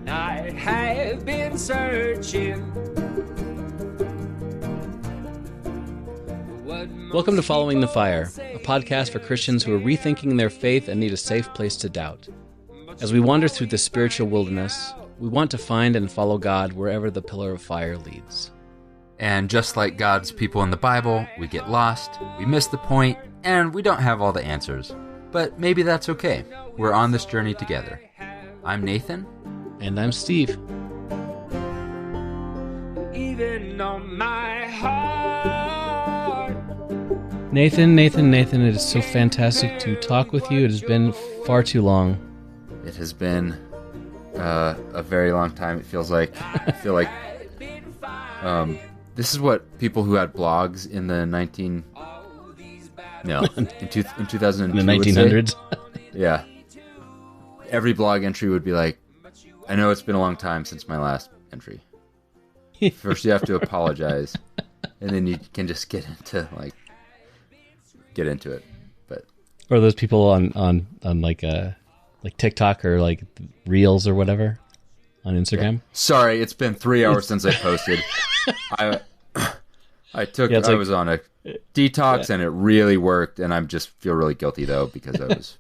I have been searching. Welcome to Following the Fire, a podcast for Christians who are rethinking their faith and need a safe place to doubt. As we wander through the spiritual wilderness, we want to find and follow God wherever the pillar of fire leads. And just like God's people in the Bible, we get lost, we miss the point, and we don't have all the answers. But maybe that's okay. We're on this journey together. I'm Nathan. And I'm Steve. Even on my heart. Nathan, it is so fantastic to talk with you. It has been far too long. It has been a very long time, it feels like. I feel like this is what people who had blogs in the in 2002 In the 1900s. Yeah. Every blog entry would be like, I know it's been a long time since my last entry. First you have to apologize, and then you can just get into it. But Or those people on like TikTok or like Reels or whatever on Instagram. yeah. Sorry, it's been 3 hours since I posted. I was on a detox and it really worked, and I just feel really guilty though because I was.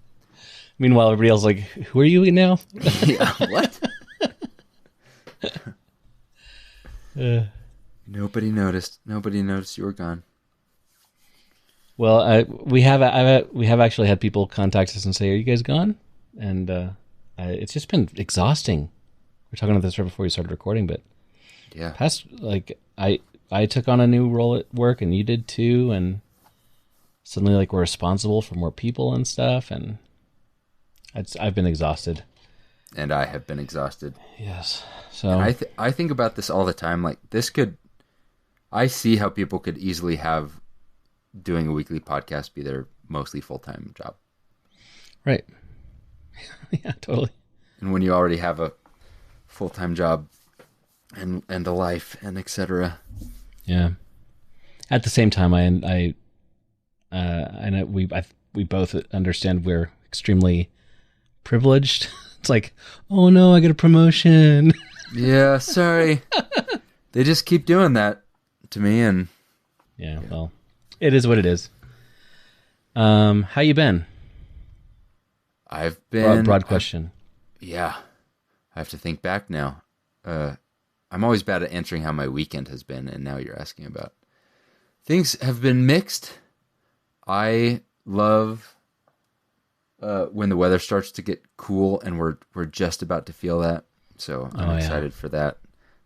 Meanwhile, everybody else is like, who are you now? Yeah, what? Nobody noticed. Nobody noticed you were gone. Well, we have actually had people contact us and say, "Are you guys gone?" And it's just been exhausting. We were talking about this right before we started recording, but Yeah. I took on a new role at work, and you did too, and suddenly we're responsible for more people and stuff, and I've been exhausted. And I have been exhausted. Yes. So And I think about this all the time. Like I see how people could easily have doing a weekly podcast be their mostly full-time job. right. Yeah, totally. And when you already have a full-time job and a life and etc. Yeah. At the same time, we both understand we're extremely privileged. It's like, oh no, I get a promotion. Yeah, sorry. They just keep doing that to me, and Yeah, well, it is what it is. How you been? I've been Broad question. Yeah, I have to think back now. I'm always bad at answering how my weekend has been, and now you're asking about. Things have been mixed. I love when the weather starts to get cool, and we're just about to feel that. So I'm excited for that.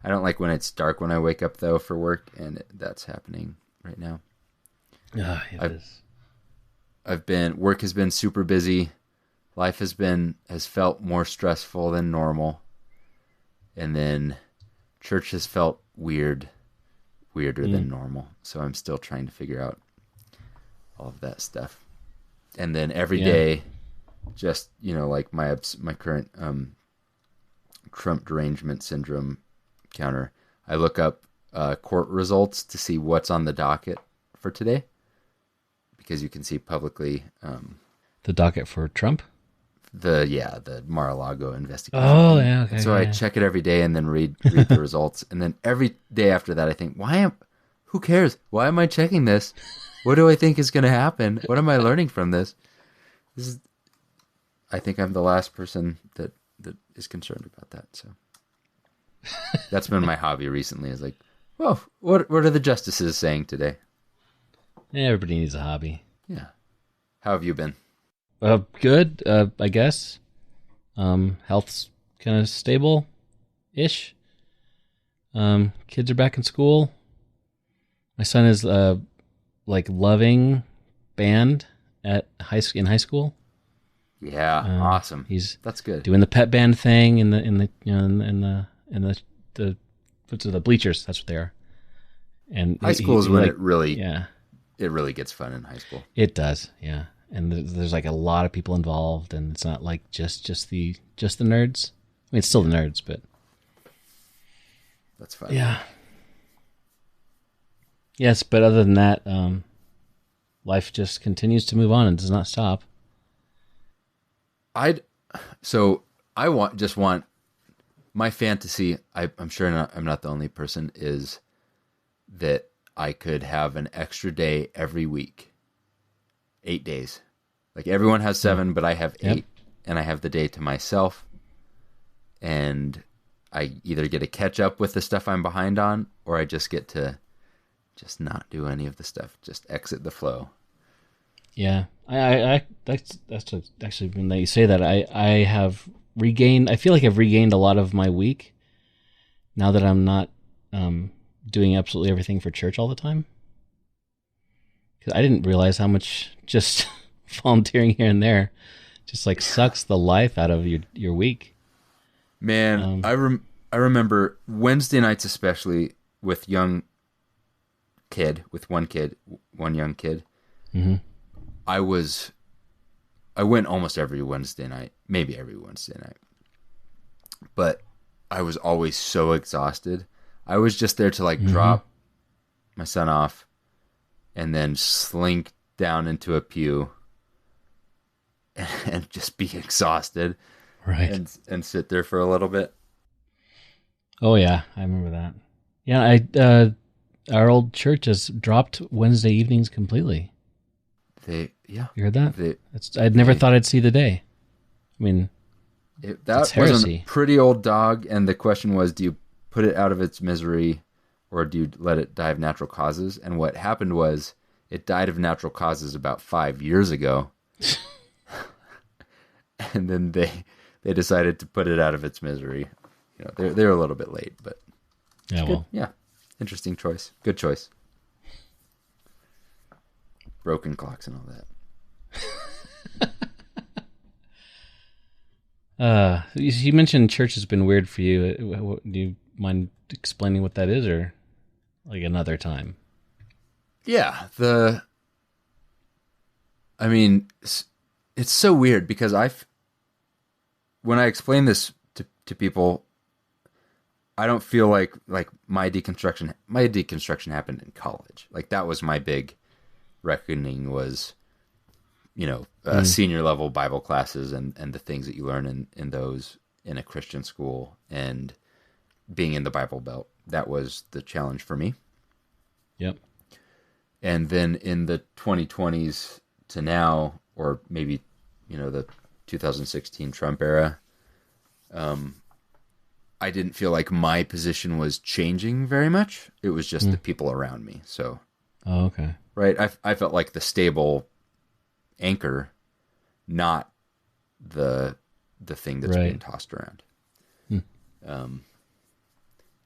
I don't like when it's dark when I wake up though for work, and that's happening right now. Yeah, it is. Work has been super busy. Life has felt more stressful than normal. And then church has felt weirder than normal. So I'm still trying to figure out all of that stuff. And then every day, just, like my current Trump derangement syndrome counter, I look up court results to see what's on the docket for today. Because you can see publicly The docket for Trump? the Mar-a-Lago investigation. Oh, yeah, okay. So I check it every day and then read the results. And then every day after that, I think, who cares? Why am I checking this? What do I think is going to happen? What am I learning from this? I think I'm the last person that is concerned about that. So that's been my hobby recently, is like, well, what are the justices saying today? Yeah, everybody needs a hobby. Yeah. How have you been? Good, I guess. Health's kind of stable-ish. Kids are back in school. My son is loving band in high school. Yeah, awesome. That's good. Doing the Pep Band thing in the bleachers. That's what they are. And high school is when it really gets fun in high school. It does, yeah. And there's a lot of people involved, and it's not like just the nerds. I mean, it's still the nerds, but that's fun. Yeah. Yes, but other than that, life just continues to move on and does not stop. I want my fantasy, I'm sure I'm not the only person, is that I could have an extra day every week. 8 days. Like everyone has 7, but I have 8. Yep. And I have the day to myself. And I either get to catch up with the stuff I'm behind on, or I just get to just not do any of the stuff. Just exit the flow. Yeah. That's actually, when you say that, I have regained, I feel like I've regained a lot of my week now that I'm not doing absolutely everything for church all the time. Because I didn't realize how much just volunteering here and there just like sucks the life out of your week. Man, I remember Wednesday nights, especially with one young kid. Mm-hmm. I went almost every Wednesday night, maybe every Wednesday night. But I was always so exhausted. I was just there to like drop my son off and then slink down into a pew and just be exhausted. Right. And sit there for a little bit. Oh yeah, I remember that. Yeah, our old church has dropped Wednesday evenings completely. You heard that? I'd never thought I'd see the day. I mean, that was a pretty old dog, and the question was, do you put it out of its misery, or do you let it die of natural causes? And what happened was, it died of natural causes about 5 years ago, and then they decided to put it out of its misery. You know, they're a little bit late, but interesting choice, good choice. Broken clocks and all that. You mentioned church has been weird for you. Do you mind explaining what that is, or like another time? Yeah, I mean, it's so weird because when I explain this to people, I don't feel like my deconstruction happened in college. Like that was my big reckoning, was, senior level Bible classes and the things that you learn in those in a Christian school and being in the Bible Belt. That was the challenge for me. Yep. And then in the 2020s to now, or maybe, the 2016 Trump era, I didn't feel like my position was changing very much. It was just the people around me. So, okay. Right. I felt like the stable anchor, not the thing that's being tossed around.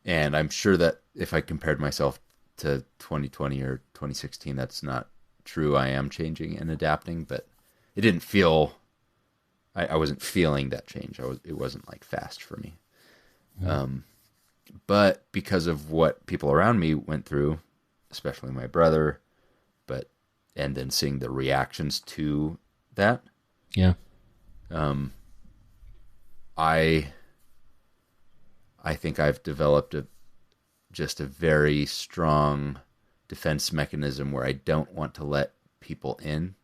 And I'm sure that if I compared myself to 2020 or 2016, that's not true. I am changing and adapting, but it didn't feel, I wasn't feeling that change. It wasn't like fast for me. But because of what people around me went through, especially my brother, and then seeing the reactions to that. Yeah. I think I've developed just a very strong defense mechanism where I don't want to let people in,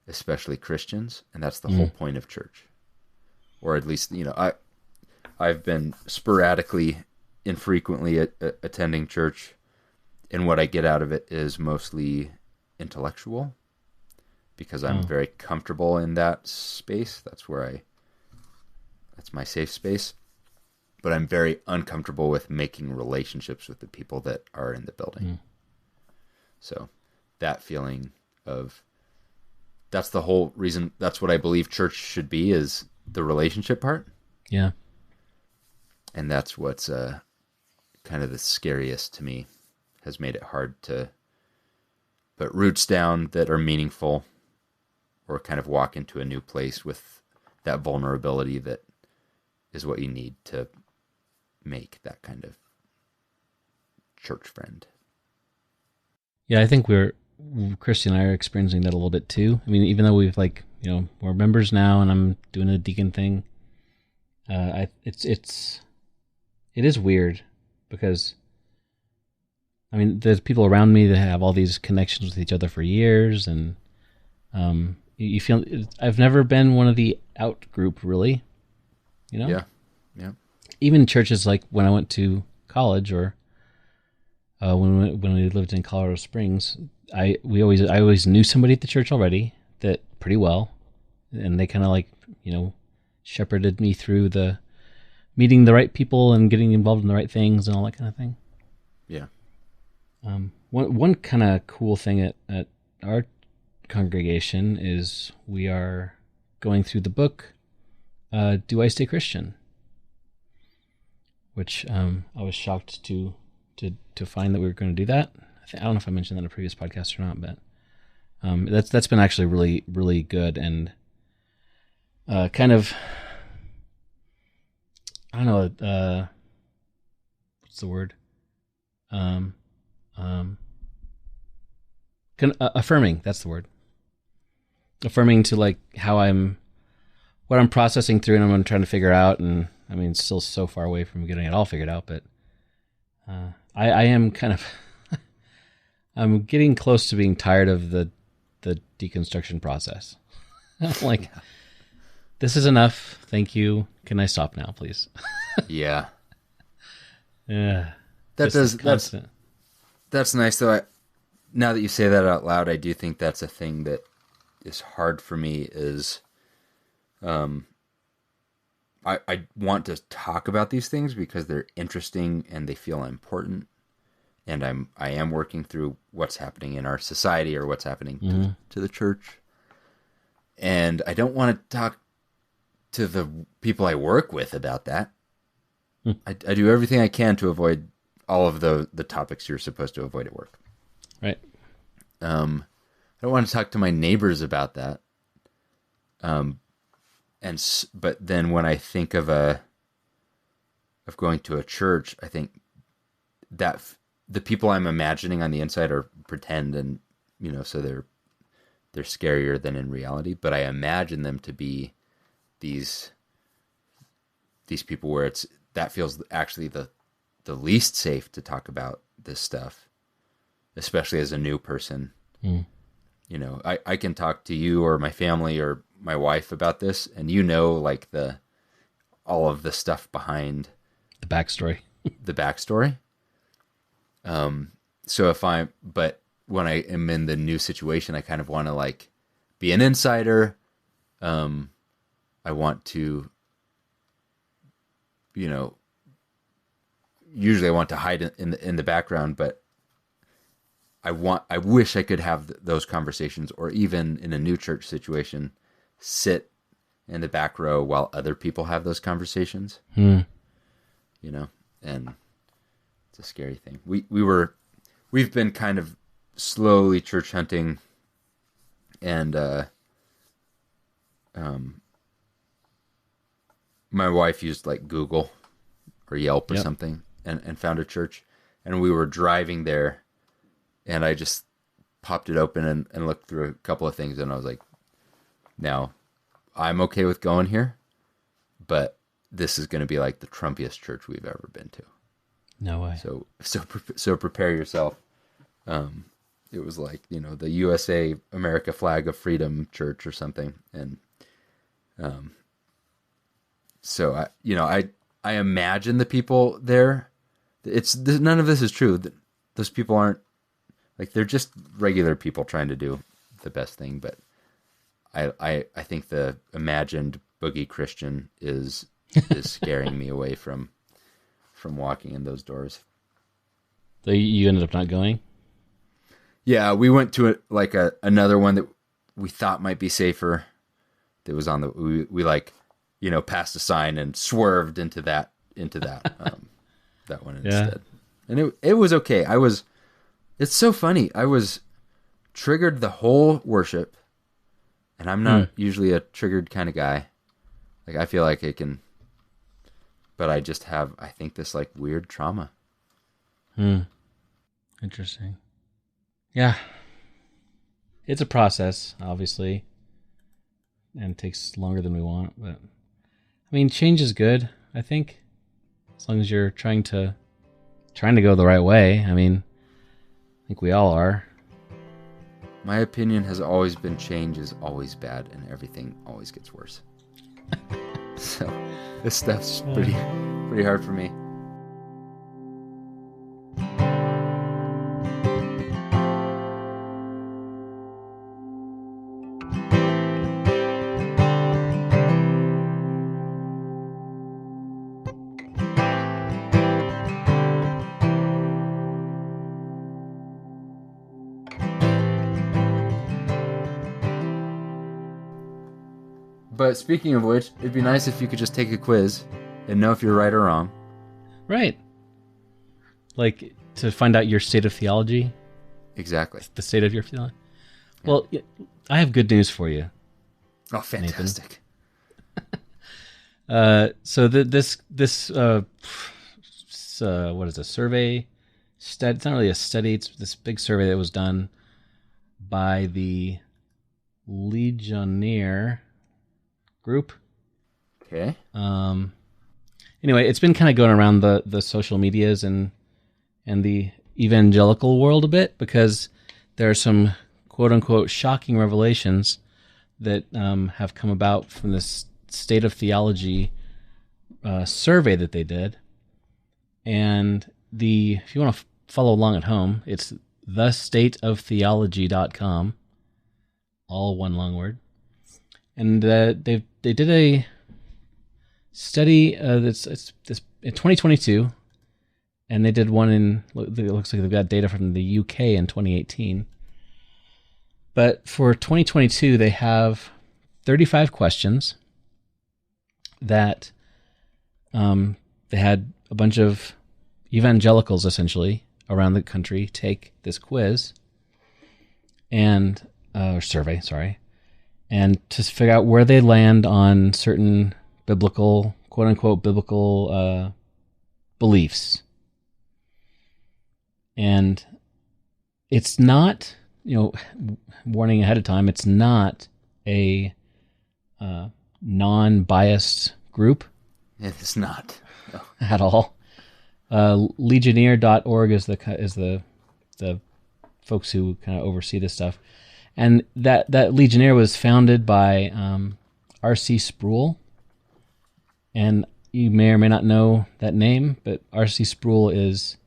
especially Christians, and that's the whole point of church. Or at least, I've been sporadically, infrequently attending church, and what I get out of it is mostly intellectual, because I'm very comfortable in that space. That's my safe space. But I'm very uncomfortable with making relationships with the people that are in the building. So that feeling of, that's the whole reason, that's what I believe church should be, is the relationship part. Yeah. And that's what's kind of the scariest to me, has made it hard to put roots down that are meaningful, or kind of walk into a new place with that vulnerability that is what you need to make that kind of church friend. Yeah, I think Christy and I are experiencing that a little bit too. I mean, even though we've we're members now, and I'm doing a deacon thing, it is weird, because I mean, there's people around me that have all these connections with each other for years, and you feel, I've never been one of the out group, really, Yeah. even churches like when I went to college or when we lived in Colorado Springs, I always knew somebody at the church already that pretty well, and they kind of like, shepherded me through the meeting the right people and getting involved in the right things and all that kind of thing. Yeah. One kind of cool thing at our congregation is we are going through the book, Do I Stay Christian? Which I was shocked to find that we were going to do that. I don't know if I mentioned that in a previous podcast or not, but that's been actually really, really good and kind of, I don't know, what's the word? Affirming, that's the word. Affirming to like what I'm processing through and I'm trying to figure out, and I mean, it's still so far away from getting it all figured out, but I am kind of, I'm getting close to being tired of the deconstruction process. I'm like, this is enough. Thank you. Can I stop now, please? Yeah. Yeah. That's nice though. Now that you say that out loud, I do think that's a thing that is hard for me is, I want to talk about these things because they're interesting and they feel important. And I am working through what's happening in our society or what's happening to the church. And I don't want to talk to the people I work with about that. I do everything I can to avoid all of the topics you're supposed to avoid at work. Right. I don't want to talk to my neighbors about that. But then when I think of going to a church, I think that the people I'm imagining on the inside are pretend and, so they're scarier than in reality, but I imagine them to be these people where that feels actually the least safe to talk about this stuff, especially as a new person. I can talk to you or my family or my wife about this, and like all of the stuff behind the backstory. But when I am in the new situation, I kind of want to like be an insider. I want to, usually I want to hide in the background, but I wish I could have those conversations, or even in a new church situation, sit in the back row while other people have those conversations. And it's a scary thing. We've been kind of slowly church hunting, and my wife used like Google or Yelp or something and found a church, and we were driving there, and I just popped it open and looked through a couple of things, and I was like, now I'm okay with going here, but this is going to be like the Trumpiest church we've ever been to. No way. So prepare yourself. It was like, the USA America Flag of Freedom Church or something. And, so I imagine the people there, none of this is true. Those people aren't like, they're just regular people trying to do the best thing. But I think the imagined boogie Christian is scaring me away from walking in those doors. So you ended up not going? Yeah, we went to another one that we thought might be safer. That was on we passed a sign and swerved into that that one instead. And it was okay. It's so funny. I was triggered the whole worship, and I'm not usually a triggered kind of guy. Like I feel like I can, but I just have, I think, this like weird trauma. Interesting. Yeah. It's a process, obviously, and it takes longer than we want, but I mean, change is good, I think, as long as you're trying to go the right way. I mean, I think we all are. My opinion has always been change is always bad and everything always gets worse. So this stuff's pretty pretty hard for me. But speaking of which, it'd be nice if you could just take a quiz and know if you're right or wrong. Right. Like to find out your state of theology. Exactly. The state of your theology. Yeah. Well, I have good news for you. Oh, fantastic. So this what is a survey? It's not really a study. It's this big survey that was done by the Ligonier group. Okay. Anyway, it's been kind of going around the social medias and the evangelical world a bit because there are some quote unquote shocking revelations that have come about from this State of Theology survey that they did. And if you want to follow along at home, it's thestateoftheology.com, all one long word. And they did a study that's in 2022, and they did one it looks like they've got data from the UK in 2018. But for 2022, they have 35 questions that they had a bunch of evangelicals essentially around the country take this quiz and survey, and to figure out where they land on certain biblical, quote unquote, biblical beliefs. And it's not, warning ahead of time, it's not a non-biased group. It is not. No. At all. Ligonier.org is the folks who kind of oversee this stuff. And that Ligonier was founded by R.C. Sproul. And you may or may not know that name, but R.C. Sproul is,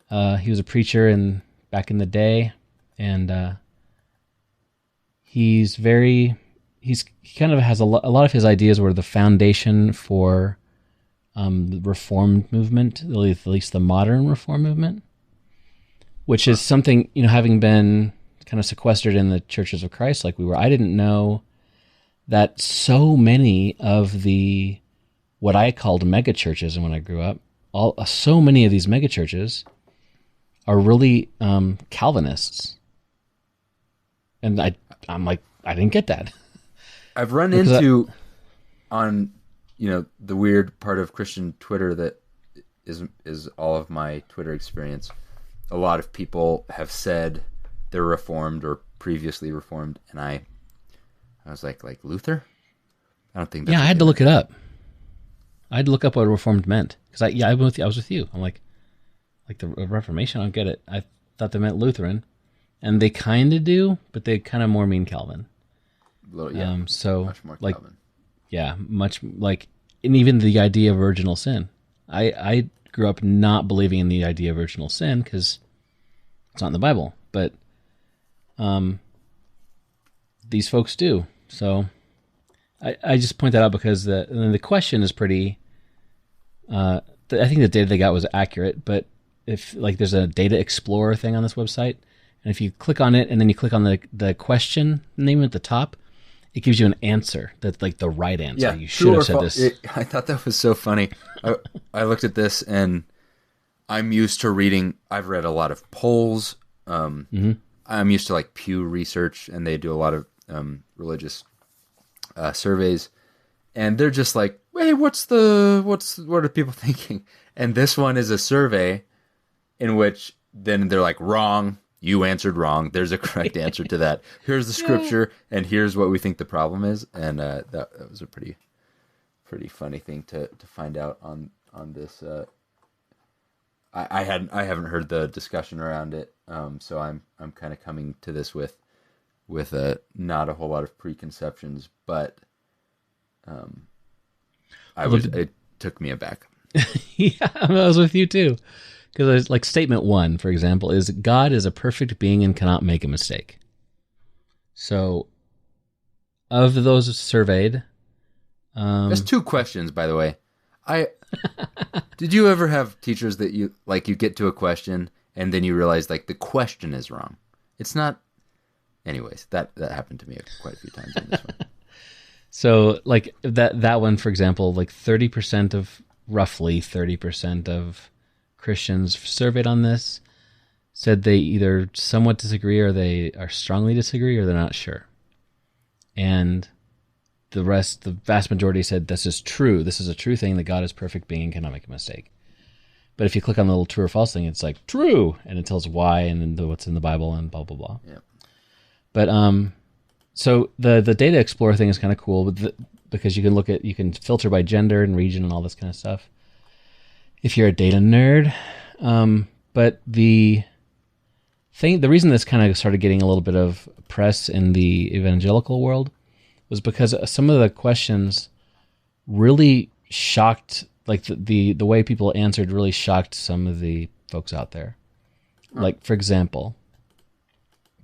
he was a preacher back in the day, and he kind of has a lot of his ideas were the foundation for the Reformed movement, at least the modern Reform movement, which is something, having been kind of sequestered in the Churches of Christ like we were, I didn't know that so many of the, what I called mega churches, and when I grew up, so many of these mega churches are really Calvinists. And I'm like, I didn't get that. I've run into on the weird part of Christian Twitter that is all of my Twitter experience. A lot of people have said they're Reformed or previously Reformed, and I was like Luther? I don't think that's I had to look it up. I had to look up what Reformed meant. Because I was with you. I'm like the Reformation, I don't get it. I thought they meant Lutheran. And they kind of do, but they kind of more mean Calvin. Much more Calvin. Yeah, much like, and even the idea of original sin. I grew up not believing in the idea of original sin because it's not in the Bible, but these folks do. So I just point that out because the question is pretty. I think the data they got was accurate, but if there's a data explorer thing on this website, and if you click on it and then you click on the question name at the top, it gives you an answer that's like the right answer. Yeah, you should have said this. I thought that was so funny. I looked at this and I'm used to reading. I've read a lot of polls. I'm used to Pew Research, and they do a lot of religious surveys, and they're just like, "Hey, what are people thinking?" And this one is a survey in which then they're like, "Wrong. You answered wrong. There's a correct answer to that. Here's the scripture, and here's what we think the problem is." And that was a pretty funny thing to find out on this. I haven't heard the discussion around it, so I'm kind of coming to this with not a whole lot of preconceptions, but it took me aback. Yeah, I was with you too. Because like statement 1, for example, is God is a perfect being and cannot make a mistake. So, of those surveyed, That's 2 questions, by the way. Did you ever have teachers that you get to a question and then you realize like the question is wrong? It's not. Anyways, that happened to me quite a few times in this one. So like that one, for example, like roughly 30% of Christians surveyed on this said they either somewhat disagree or they are strongly disagree or they're not sure. And the vast majority said this is true. This is a true thing that God is perfect being and cannot make a mistake. But if you click on the little true or false thing, it's like true, and it tells why and then what's in the Bible and blah blah blah. Yeah. But so the data explorer thing is kind of cool, because you can filter by gender and region and all this kind of stuff. If you're a data nerd, but the reason this kind of started getting a little bit of press in the evangelical world was because some of the questions really shocked, like the way people answered really shocked some of the folks out there. Like, for example,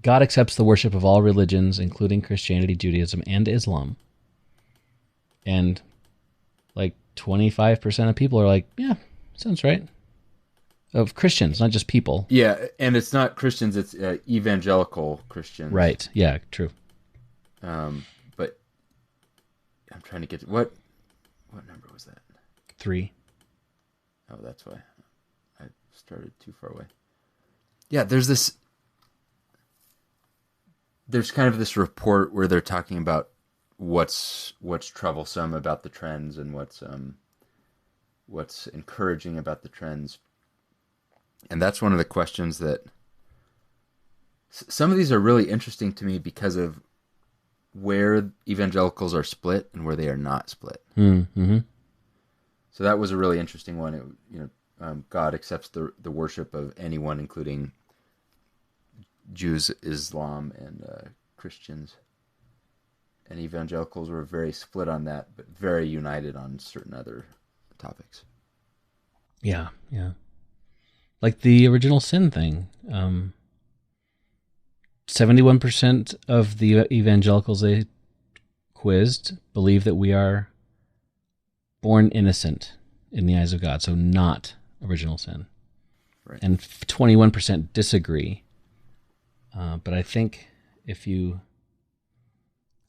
God accepts the worship of all religions, including Christianity, Judaism, and Islam. And like 25% of people are like, yeah, sounds right. Of Christians, not just people. Yeah, and it's not Christians, it's evangelical Christians. Right, yeah, true. But I'm trying to get to, what number was that? 3. Oh, that's why I started too far away. Yeah, there's kind of this report where they're talking about what's troublesome about the trends and what's encouraging about the trends. And that's one of the questions that some of these are really interesting to me because of where evangelicals are split and where they are not split. Mm-hmm. So that was a really interesting one. God accepts the worship of anyone, including Jews, Islam, and Christians. And evangelicals were very split on that, but very united on certain other topics. Yeah, yeah. Like the original sin thing. 71% of the evangelicals they quizzed believe that we are born innocent in the eyes of God, so not original sin. Right. And 21% disagree. But I think if you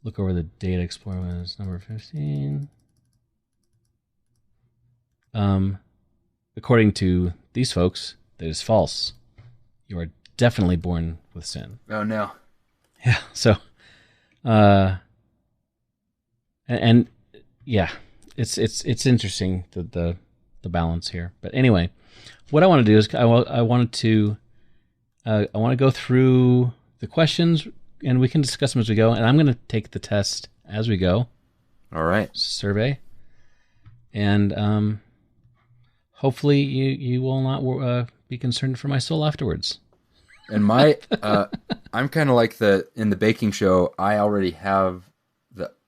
look over the data explorer, was number 15. According to these folks, that is false. You are definitely born with sin. Oh no. Yeah. So, and yeah, it's interesting the balance here. But anyway, what I want to do is I want to go through the questions and we can discuss them as we go. And I'm going to take the test as we go. All right. Survey. And hopefully you will not be concerned for my soul afterwards. And I'm kind of like in the baking show. I already have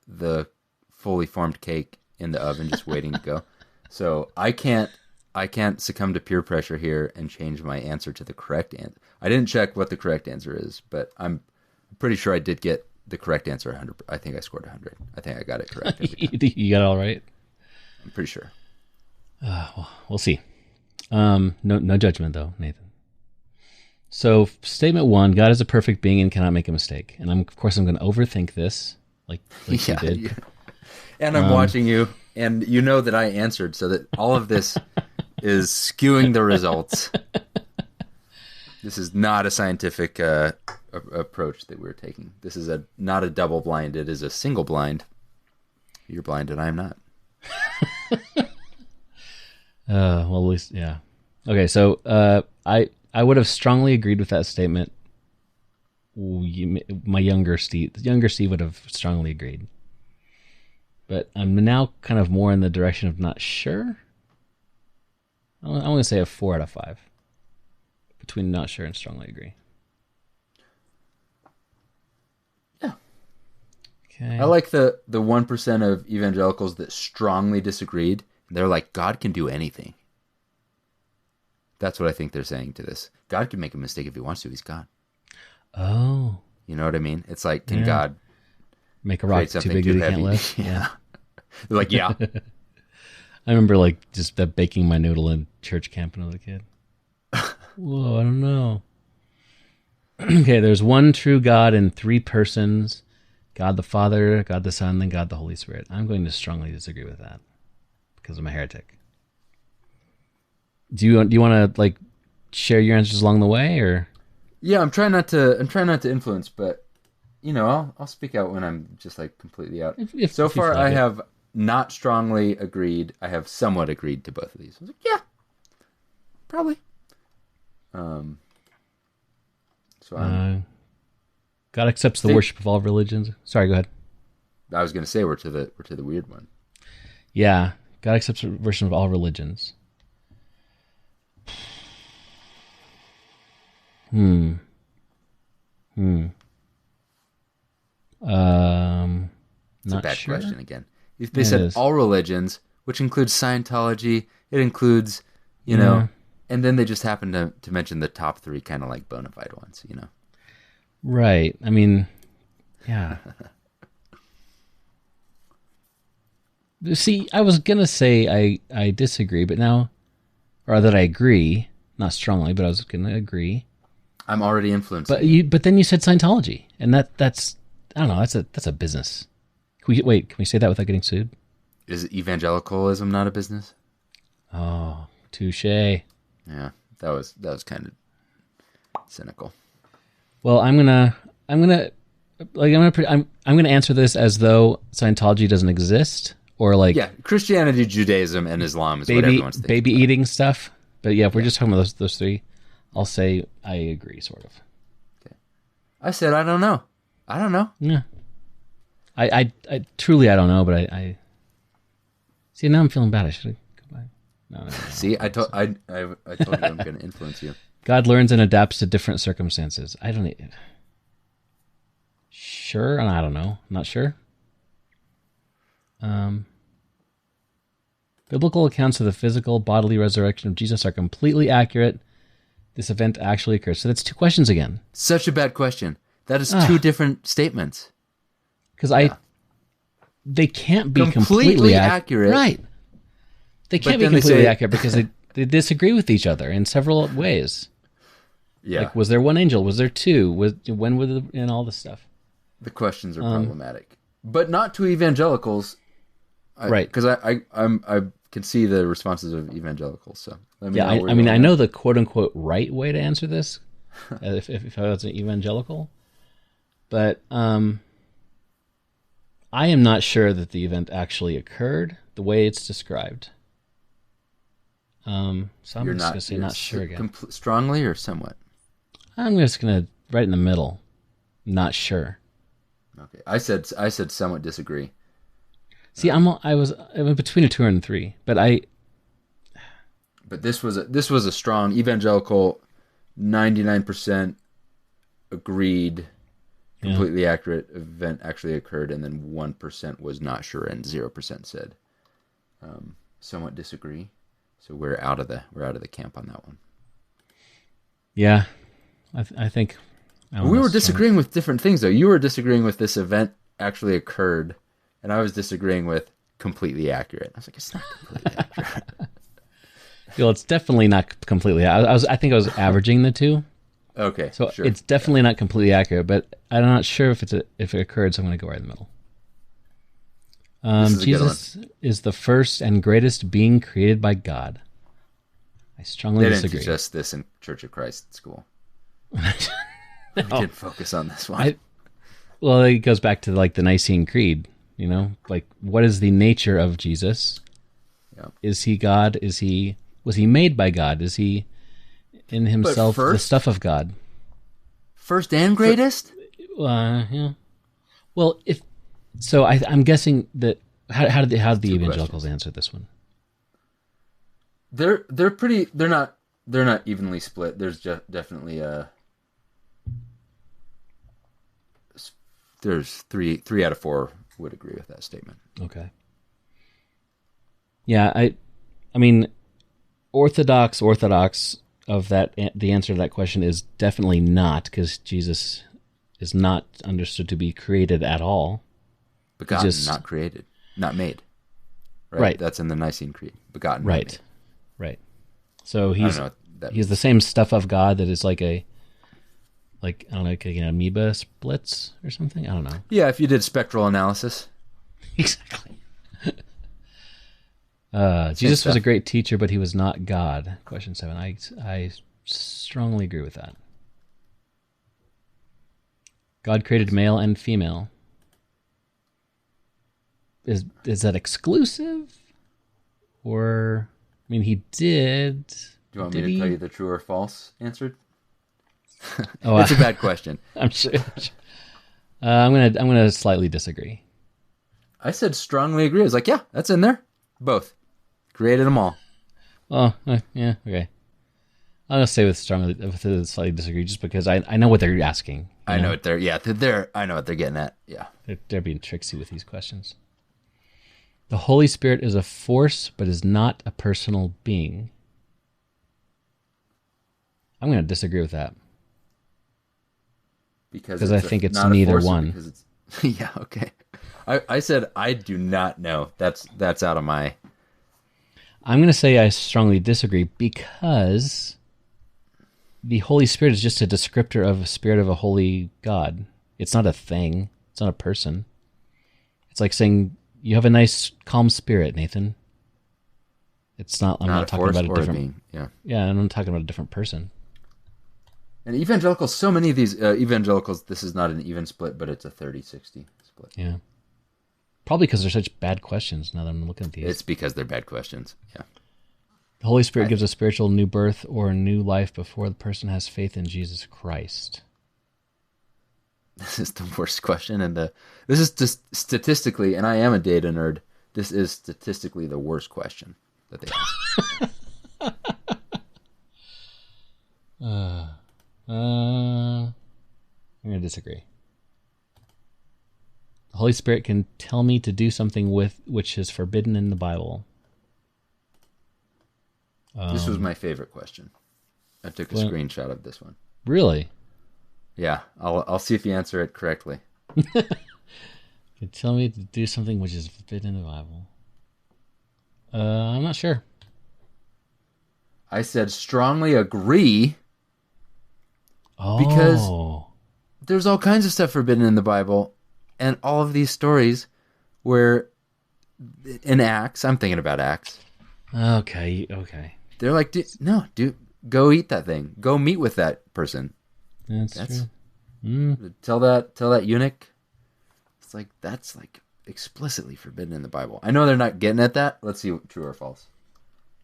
the fully formed cake in the oven, just waiting to go. So I can't succumb to peer pressure here and change my answer to the correct answer. I didn't check what the correct answer is, but I'm pretty sure I did get the correct answer 100. I think I scored 100. I think I got it correct. You got it all right? I'm pretty sure. Well, we'll see. No judgment though, Nathan. So statement 1, God is a perfect being and cannot make a mistake. And of course I'm going to overthink this like you did. Yeah. And I'm watching you, and you know that I answered, so that all of this is skewing the results. This is not a scientific approach that we're taking. This is not a double blind. It is a single blind. You're blind and I am not. Well, at least, yeah. Okay, so I would have strongly agreed with that statement. My younger Steve would have strongly agreed. But I'm now kind of more in the direction of not sure. I'm going to say a 4 out of 5. Between not sure and strongly agree. Yeah. Okay. I like the 1% of evangelicals that strongly disagreed. They're like, God can do anything. That's what I think they're saying to this. God can make a mistake if he wants to. He's God. Oh. You know what I mean? It's like, can God make a rock too big that he can't lift? Yeah. They're like, yeah. I remember like just baking my noodle in church camp when I was a kid. Whoa, I don't know. Okay, there's one true God in three persons. God the Father, God the Son, and God the Holy Spirit. I'm going to strongly disagree with that because I'm a heretic. Do you want to like share your answers along the way, or? Yeah, I'm trying not to influence, but you know, I'll speak out when I'm just like completely out. So far, I have not strongly agreed. I have somewhat agreed to both of these. I was like, yeah, probably. So God accepts the worship of all religions. Sorry, go ahead. I was going to say we're to the weird one. Yeah, God accepts the worship of all religions. It's a bad question again. If they said all religions, which includes Scientology, it includes, you know, and then they just happen to mention the top three kind of like bona fide ones, you know. Right. I mean, yeah. See, I was going to say I disagree, but now, or that I agree, not strongly, but I was going to agree. I'm already influenced. But then you said Scientology, and that's I don't know, that's a business. Can we say that without getting sued? Is evangelicalism not a business? Oh, touche. Yeah, that was kind of cynical. Well, I'm gonna answer this as though Scientology doesn't exist, or like Christianity, Judaism, and Islam is what everyone's thinking. Baby eating stuff. But yeah, if we're just talking about those three, I'll say I agree, sort of. Okay. I said I don't know. Yeah. I truly I don't know, but I see now I'm feeling bad. I should go back. No. See, I told you I'm going to influence you. God learns and adapts to different circumstances. Sure, and I don't know. I'm not sure. Biblical accounts of the physical bodily resurrection of Jesus are completely accurate. This event actually occurred. So that's two questions again. Such a bad question. That is two different statements. Because they can't be completely accurate. Right. They can't be completely accurate because they disagree with each other in several ways. Yeah. Like, was there one angel? Was there two? When were and all this stuff? The questions are problematic. But not to evangelicals. Right. Because I can see the responses of evangelicals. So I know the quote unquote right way to answer this if I was an evangelical. But I am not sure that the event actually occurred the way it's described. So I'm just going to say not sure again. Strongly or somewhat? I'm just going to right in the middle. Not sure. Okay. I said somewhat disagree. See, I'm between a 2 and 3, but this was a strong evangelical 99% agreed. Completely accurate event actually occurred, and then 1% was not sure, and 0% said somewhat disagree. So we're out of the camp on that one. Yeah, I think we were disagreeing with different things, though. You were disagreeing with this event actually occurred, and I was disagreeing with completely accurate. I was like, it's not completely accurate. Well, it's definitely not completely. I think I was averaging the two. Okay, so sure. It's definitely not completely accurate, but I'm not sure if it occurred, so I'm going to go right in the middle. Jesus is the first and greatest being created by God. I strongly disagree. They didn't teach us this in Church of Christ school. We did focus on this one. Well, it goes back to like the Nicene Creed. You know, like what is the nature of Jesus? Yeah. Is he God? Was he made by God? Is he in himself the stuff of God? First and greatest? Yeah. Well, I'm guessing that how did the evangelicals answer this one? They're not evenly split. There's definitely there's three out of four would agree with that statement. Okay. Yeah, I mean, orthodox of that, the answer to that question is definitely not, because Jesus is not understood to be created at all. Begotten, not created, not made. Right. That's in the Nicene Creed. Begotten, not made. Right. So he's means. The same stuff of God that is like an amoeba splits or something. I don't know. Yeah, if you did spectral analysis. Exactly. Jesus was a great teacher, but he was not God. Question 7. I strongly agree with that. God created male and female. Is that exclusive? Or, I mean, he did. Do you want me to tell you the true or false answer? Oh, it's a bad question. I'm sure. I'm gonna slightly disagree. I said strongly agree. I was like, yeah, that's in there. Both. Created them all. Oh, yeah, okay. I'm gonna say with slightly disagree, just because I know what they're asking. I know what they're I know what they're getting at. Yeah, they're being tricksy with these questions. The Holy Spirit is a force, but is not a personal being. I'm going to disagree with that. Because I think it's neither one. Yeah, okay. I said I do not know. That's out of my... I'm going to say I strongly disagree, because the Holy Spirit is just a descriptor of a spirit of a holy God. It's not a thing. It's not a person. It's like saying... You have a nice, calm spirit, Nathan. It's not. I'm not talking about a different being. Yeah, I'm not talking about a different person. And evangelicals, so many of these evangelicals, this is not an even split, but it's a 30-60 split. Yeah, probably because they're such bad questions. Now that I'm looking at these, it's because they're bad questions. Yeah. The Holy Spirit gives a spiritual new birth or a new life before the person has faith in Jesus Christ. This is the worst question, and this is just statistically, and I am a data nerd, this is statistically the worst question that they ask. I'm going to disagree. The Holy Spirit can tell me to do something which is forbidden in the Bible. This was my favorite question. I took a screenshot of this one. Really? Yeah, I'll see if you answer it correctly. You tell me to do something which is forbidden in the Bible. I'm not sure. I said strongly agree. Oh. Because there's all kinds of stuff forbidden in the Bible, and all of these stories where in Acts, I'm thinking about Acts. Okay. They're like, dude, go eat that thing. Go meet with that person. That's true. Tell that eunuch. It's like that's like explicitly forbidden in the Bible. I know they're not getting at that. Let's see, true or false.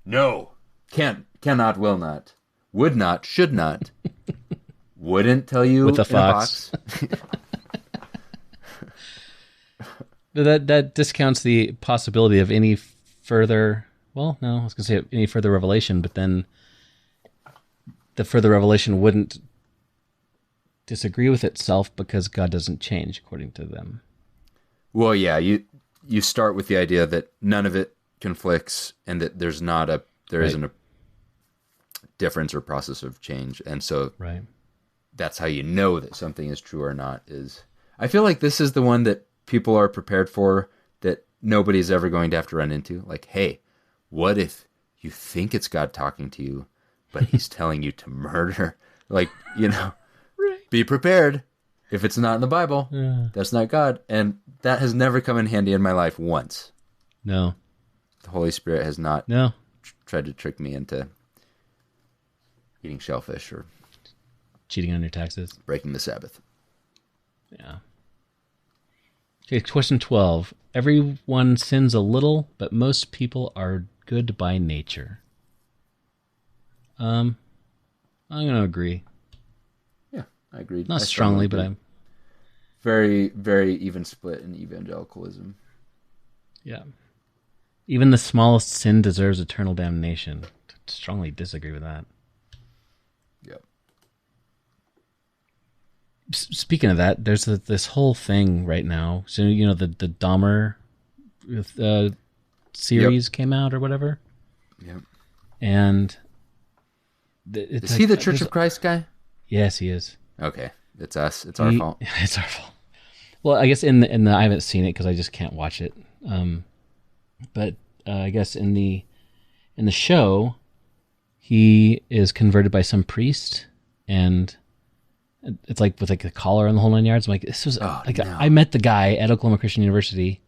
No, can't, cannot, will not, would not, should not, wouldn't tell you with a fox. That discounts the possibility of any further. Well, no, I was going to say any further revelation, but then the further revelation wouldn't disagree with itself because God doesn't change according to them. Well, yeah, you start with the idea that none of it conflicts and that there isn't a difference or process of change, and so that's how you know that something is true or not. I feel like this is the one that people are prepared for, that nobody's ever going to have to run into. Like, hey, what if you think it's God talking to you, but he's telling you to murder? Like, be prepared. If it's not in the Bible, that's not God. And that has never come in handy in my life once. No. The Holy Spirit has not tried to trick me into eating shellfish or cheating on your taxes. Breaking the Sabbath. Yeah. Okay, question 12. Everyone sins a little, but most people are good by nature. I'm going to agree. Yeah, I agree. Not strongly, but I'm... Very, very even split in evangelicalism. Yeah. Even the smallest sin deserves eternal damnation. Strongly disagree with that. Yep. Speaking of that, there's this whole thing right now. So, the Dahmer series came out or whatever. Yep. And is he the Church of Christ guy? Yes, he is. Okay, it's us. It's our fault. It's our fault. Well, I guess in the I haven't seen it because I just can't watch it. But I guess in the show, he is converted by some priest, and it's like with like a collar and the whole 9 yards. I'm like, this was I met the guy at Oklahoma Christian University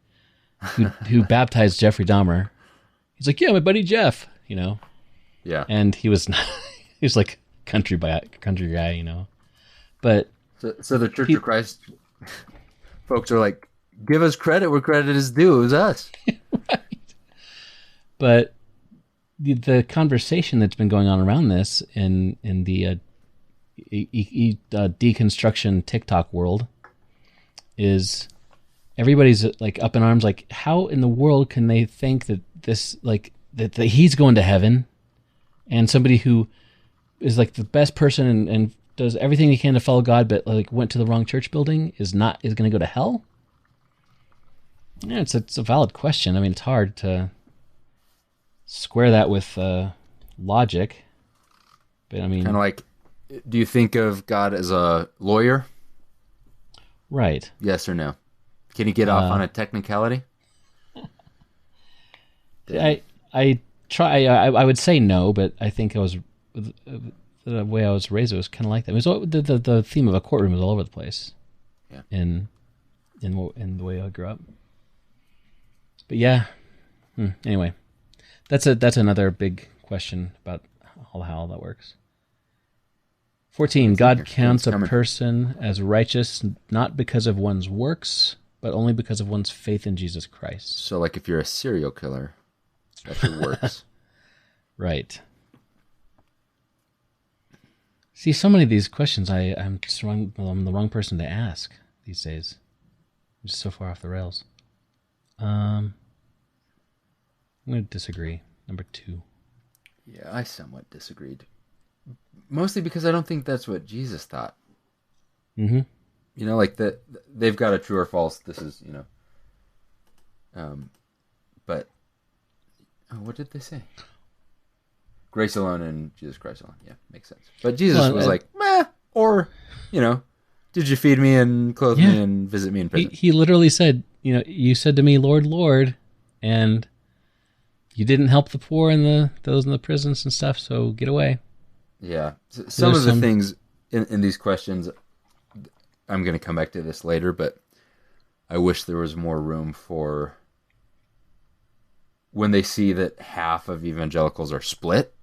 who baptized Jeffrey Dahmer. He's like, yeah, my buddy Jeff, you know. Yeah. And he was like country guy, you know. But so the Church of Christ folks are like, give us credit where credit is due. It was us. Right. But the conversation that's been going on around this in the deconstruction TikTok world is everybody's like up in arms, like how in the world can they think that this like that he's going to heaven, and somebody who is like the best person and does everything he can to follow God, but like went to the wrong church building is going to go to hell? Yeah, it's a valid question. I mean, it's hard to square that with logic, but I mean, kind of like, do you think of God as a lawyer? Right. Yes or no? Can he get off on a technicality? I try. I would say no, but I think the way I was raised, it was kind of like that. It was the theme of a courtroom was all over the place. Yeah. In the way I grew up. But yeah. Anyway, that's another big question about how that works. 14. God counts a person as righteous not because of one's works, but only because of one's faith in Jesus Christ. So, like, if you're a serial killer, that's your works. Right. See, so many of these questions, I'm the wrong person to ask these days. I'm just so far off the rails. I'm going to disagree. Number 2. Yeah, I somewhat disagreed. Mostly because I don't think that's what Jesus thought. Mm-hmm. You know, like they've got a true or false. This is, you know. But what did they say? Grace alone and Jesus Christ alone. Yeah, makes sense. But Jesus was like, meh, or, you know, did you feed me and clothe me and visit me in prison? He literally said, you know, you said to me, Lord, Lord, and you didn't help the poor and those in the prisons and stuff, so get away. Yeah. Some of the things in these questions, I'm going to come back to this later, but I wish there was more room for when they see that half of evangelicals are split.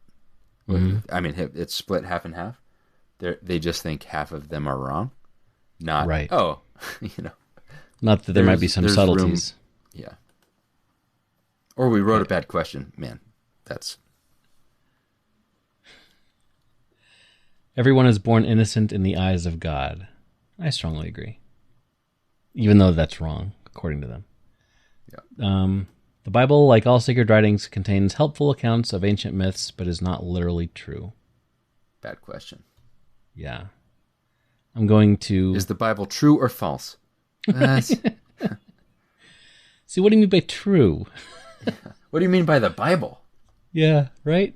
Mm-hmm. I mean, it's split half and half. They just think half of them are wrong. Not, right. Oh, you know. Not that there might be some subtleties. Room, yeah. Or we wrote a bad question. Man, that's... Everyone is born innocent in the eyes of God. I strongly agree. Even though that's wrong, according to them. Yeah. The Bible, like all sacred writings, contains helpful accounts of ancient myths, but is not literally true. Bad question. Yeah. I'm going to... Is the Bible true or false? See, what do you mean by true? What do you mean by the Bible? Yeah, right?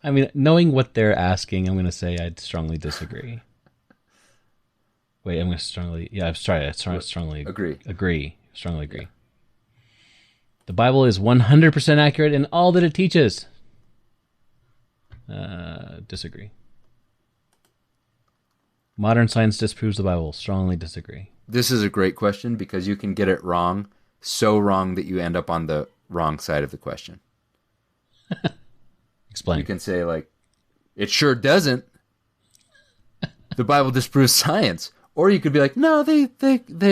I mean, knowing what they're asking, I'm going to say I'd strongly disagree. Wait, I'm going to strongly... Yeah, I'm sorry. I strongly agree. Strongly agree. Yeah. The Bible is 100% accurate in all that it teaches. Disagree. Modern science disproves the Bible. Strongly disagree. This is a great question because you can get it wrong, so wrong that you end up on the wrong side of the question. Explain. You can say, like, it sure doesn't. The Bible disproves science. Or you could be like, no, they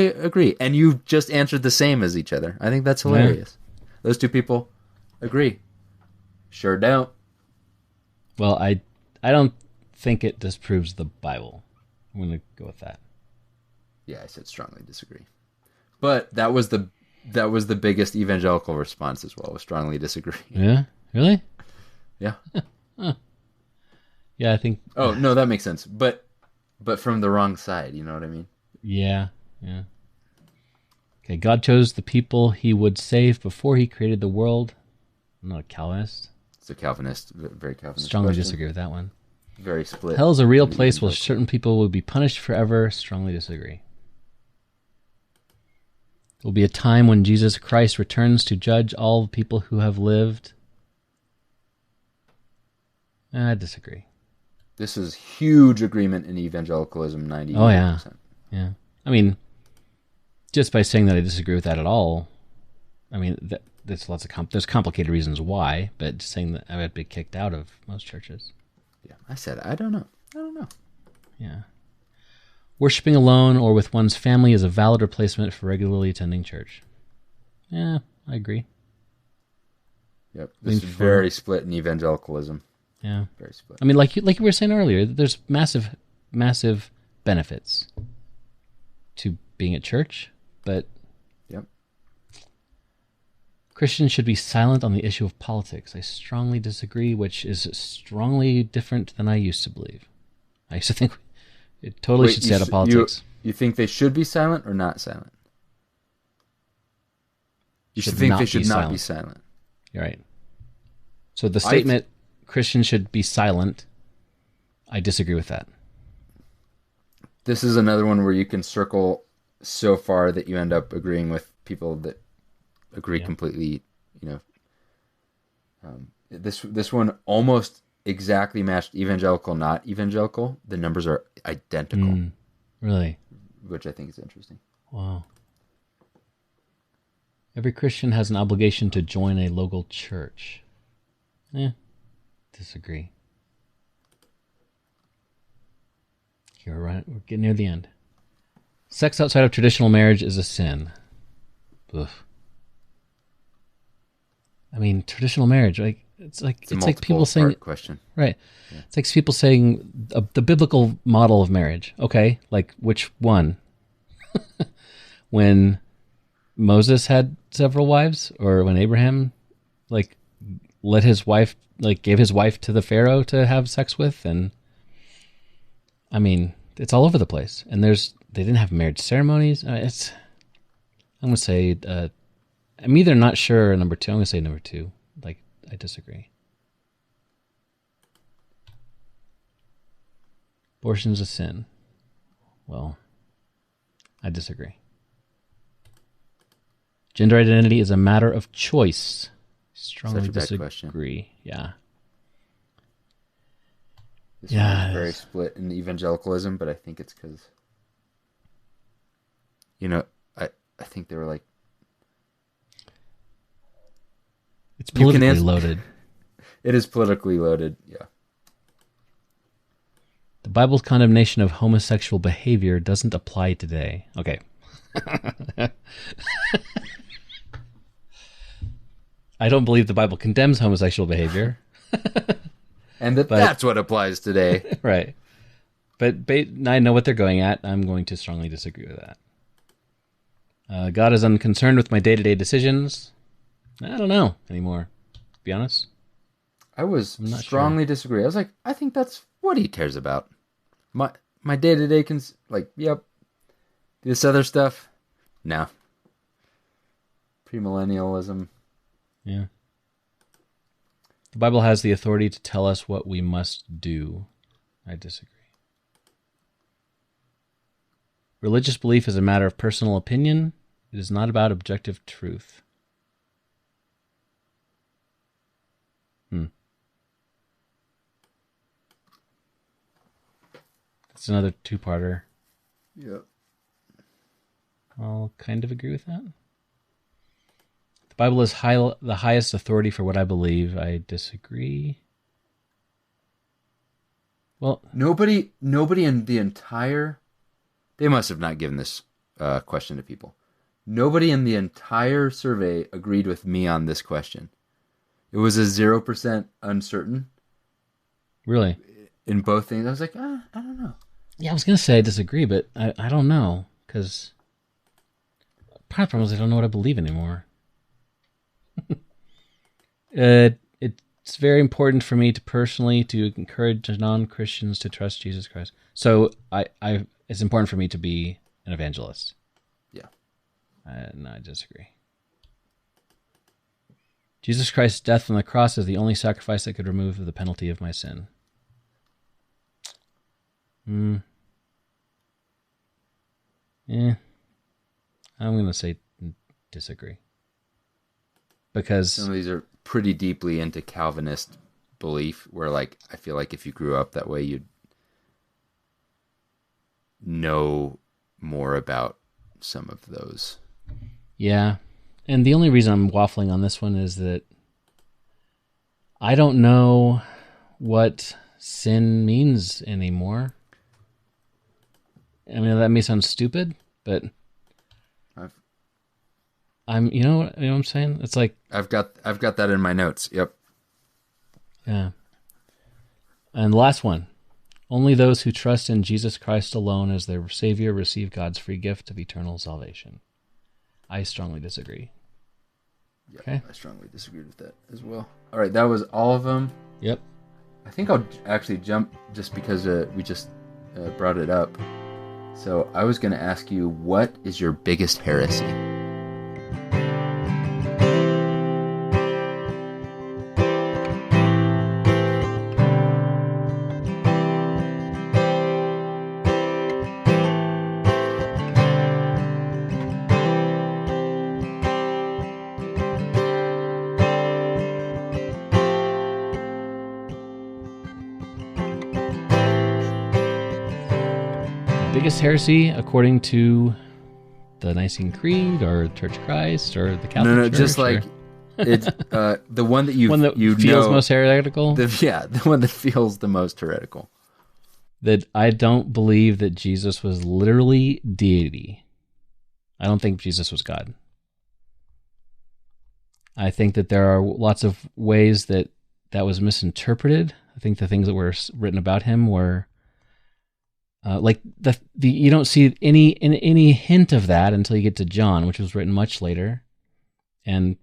agree. And you just answered the same as each other. I think that's hilarious. Yeah. Those two people agree. Sure don't. Well, I don't think it disproves the Bible. I'm going to go with that. Yeah, I said strongly disagree. But that was the biggest evangelical response as well, was strongly disagree. Yeah? Really? Yeah. Huh. Yeah, I think... Oh, no, that makes sense. But from the wrong side, you know what I mean? Yeah. Okay, God chose the people he would save before he created the world. I'm not a Calvinist. It's a Calvinist, very Calvinist. Strongly question. disagree with that one. Very split. Hell is a real place where certain people will be punished forever. Strongly disagree. There will be a time when Jesus Christ returns to judge all the people who have lived. I disagree. This is huge agreement in evangelicalism, 90%. Oh, yeah. Yeah. I mean, just by saying that I disagree with that at all, I mean, there's lots of there's complicated reasons why, but just saying that I would be kicked out of most churches. Yeah, I said, I don't know. Yeah. Worshipping alone or with one's family is a valid replacement for regularly attending church. Yeah, I agree. Yep, this is very split in evangelicalism. Yeah. Very split. I mean, like you were saying earlier, there's massive benefits to being at church, but yep. Christians should be silent on the issue of politics. I strongly disagree, which is strongly different than I used to believe. I used to think it totally should stay out of politics. You think they should be silent or not silent? You should think they should not be silent. You're right. So the statement, Christians should be silent, I disagree with that. This is another one where you can circle so far that you end up agreeing with people that agree completely. This one almost exactly matched evangelical, not evangelical. The numbers are identical. Really? Which I think is interesting. Wow. Every Christian has an obligation to join a local church. Disagree. Here, we're getting near the end. Sex outside of traditional marriage is a sin. Ugh. I mean, traditional marriage, it's like people saying question. Right. Yeah. It's like people saying the biblical model of marriage. Okay, like which one? When Moses had several wives, or when Abraham let his wife gave his wife to the Pharaoh to have sex with, and I mean, it's all over the place. And they didn't have marriage ceremonies. I'm gonna say I'm either not sure or number two. I'm gonna say number two. I disagree. Abortion's a sin. Well, I disagree. Gender identity is a matter of choice. Strongly disagree. Question. Yeah. This one is very split in evangelicalism, but I think it's because, I think they were like, it's politically loaded. It is politically loaded, yeah. The Bible's condemnation of homosexual behavior doesn't apply today. Okay. I don't believe the Bible condemns homosexual behavior. And that's what applies today. Right. But I know what they're going at. I'm going to strongly disagree with that. God is unconcerned with my day-to-day decisions. I don't know anymore, to be honest. I was strongly disagree. I was like, I think that's what he cares about. My day-to-day yep. This other stuff, no. Premillennialism. Yeah. The Bible has the authority to tell us what we must do. I disagree. Religious belief is a matter of personal opinion. It is not about objective truth. That's another two-parter. Yep. I'll kind of agree with that. The Bible is the highest authority for what I believe. I disagree. Well, nobody in the entire... They must have not given this question to people. Nobody in the entire survey agreed with me on this question. It was a 0% uncertain. Really? In both things. I was like, I don't know. Yeah, I was going to say I disagree, but I don't know, because part of the problem is I don't know what I believe anymore. It's very important for me to personally to encourage non-Christians to trust Jesus Christ. So it's important for me to be an evangelist. Yeah. No, I disagree. Jesus Christ's death on the cross is the only sacrifice that could remove the penalty of my sin. I'm going to say disagree. Because some of these are pretty deeply into Calvinist belief, where like I feel like if you grew up that way, you'd know more about some of those. Yeah. And the only reason I'm waffling on this one is that I don't know what sin means anymore. I mean, that may sound stupid, but you know what I'm saying? It's like I've got that in my notes. Yep. Yeah. And the last one. Only those who trust in Jesus Christ alone as their Savior receive God's free gift of eternal salvation. I strongly disagree. Yep, okay. I strongly disagree with that as well. All right, that was all of them. Yep. I think I'll actually jump just because we just brought it up. So I was going to ask you, what is your biggest heresy? Biggest heresy, according to the Nicene Creed or Church of Christ or the Catholic Church? No, just like it's the one that one that feels most heretical. The one that feels the most heretical. That I don't believe that Jesus was literally deity. I don't think Jesus was God. I think that there are lots of ways that was misinterpreted. I think the things that were written about him were like the you don't see any hint of that until you get to John, which was written much later, and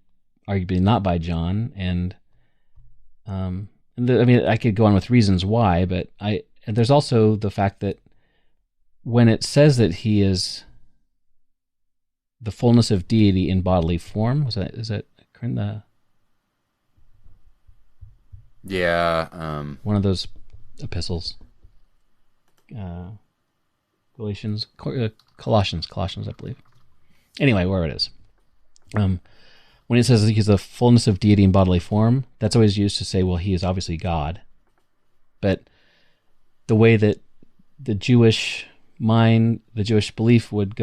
arguably not by John. And I mean, I could go on with reasons why, but there's also the fact that when it says that he is the fullness of deity in bodily form, is that one of those epistles? Galatians, Colossians, I believe. Anyway, where it is. When it says that he's the fullness of deity in bodily form, that's always used to say, well, he is obviously God. But the way that the Jewish mind, the Jewish belief would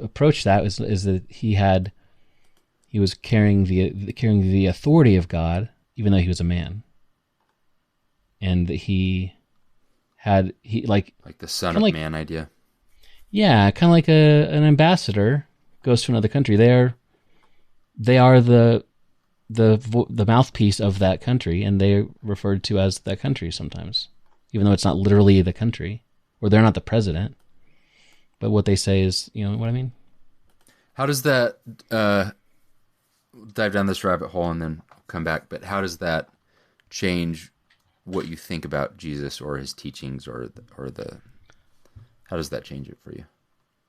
approach that is that he was carrying the authority of God, even though he was a man, and that he like the Son of Man idea. Yeah, kind of like an ambassador goes to another country. They are the mouthpiece of that country, and they're referred to as that country sometimes, even though it's not literally the country, or they're not the president. But what they say is, you know what I mean? How does that dive down this rabbit hole and then come back? But how does that change what you think about Jesus or his teachings or how does that change it for you?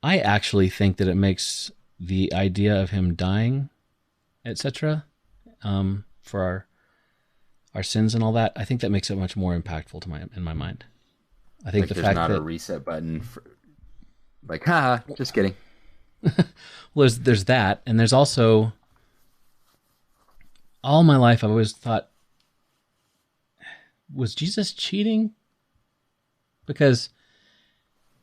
I actually think that it makes the idea of him dying, etc., for our sins and all that, I think that makes it much more impactful in my mind. I think the fact that there's not a reset button for, like, haha, just kidding. Well, there's that, and there's also, all my life I've always thought, was Jesus cheating? Because,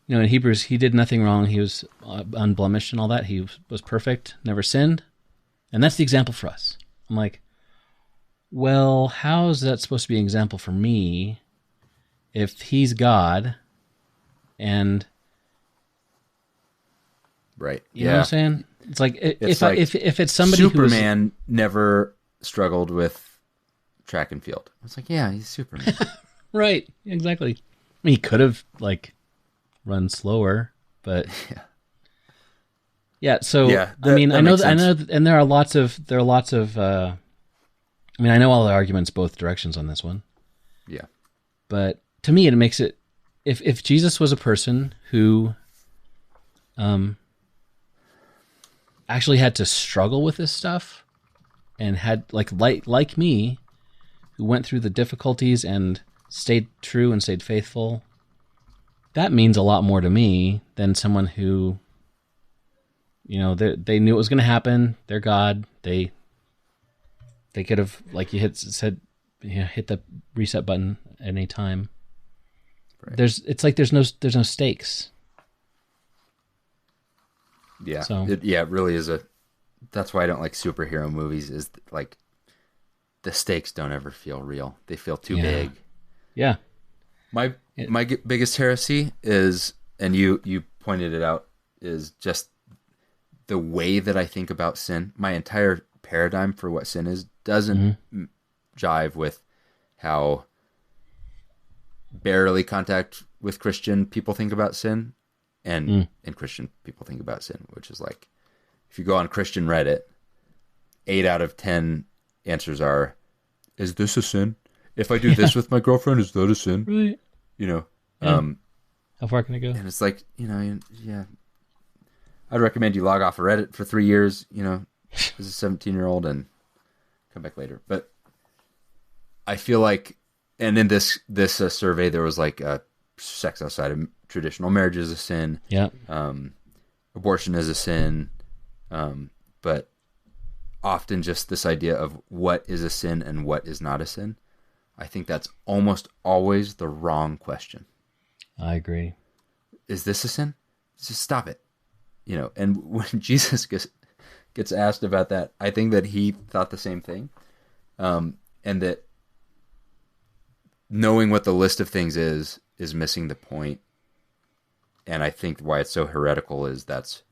you know, in Hebrews, he did nothing wrong. He was unblemished and all that. He was perfect, never sinned. And that's the example for us. I'm like, well, how is that supposed to be an example for me if he's God and... Right. You know what I'm saying? It's like, if it's somebody Superman never struggled with track and field. It's like, yeah, he's Superman. Right, exactly. I mean, he could have run slower, but so I mean, I know, and there are lots of. I mean, I know all the arguments both directions on this one. Yeah, but to me, it makes it if Jesus was a person who, actually had to struggle with this stuff and had like me, who went through the difficulties and stayed true and stayed faithful, that means a lot more to me than someone who, they knew it was going to happen. They're God. They could have, like you hit the reset button at any time. Right. There's no stakes. Yeah. So. It really is that's why I don't like superhero movies, is like the stakes don't ever feel real. They feel too big. Yeah. My biggest heresy is, and you pointed it out, is just the way that I think about sin. My entire paradigm for what sin is doesn't jive with how barely contact with Christian people think about sin, and Christian people think about sin, which is like, if you go on Christian Reddit, 8 out of 10 answers are, is this a sin? If I do this with my girlfriend, is that a sin? Right. How far can I go? And it's like, I'd recommend you log off of Reddit for 3 years, as a 17-year-old, and come back later. But I feel like, and in this survey, there was like sex outside of traditional marriage is a sin. Yeah. Abortion is a sin. But often just this idea of what is a sin and what is not a sin, I think that's almost always the wrong question. I agree. Is this a sin? Just stop it. And when Jesus gets asked about that, I think that he thought the same thing. And that knowing what the list of things is missing the point. And I think why it's so heretical is that's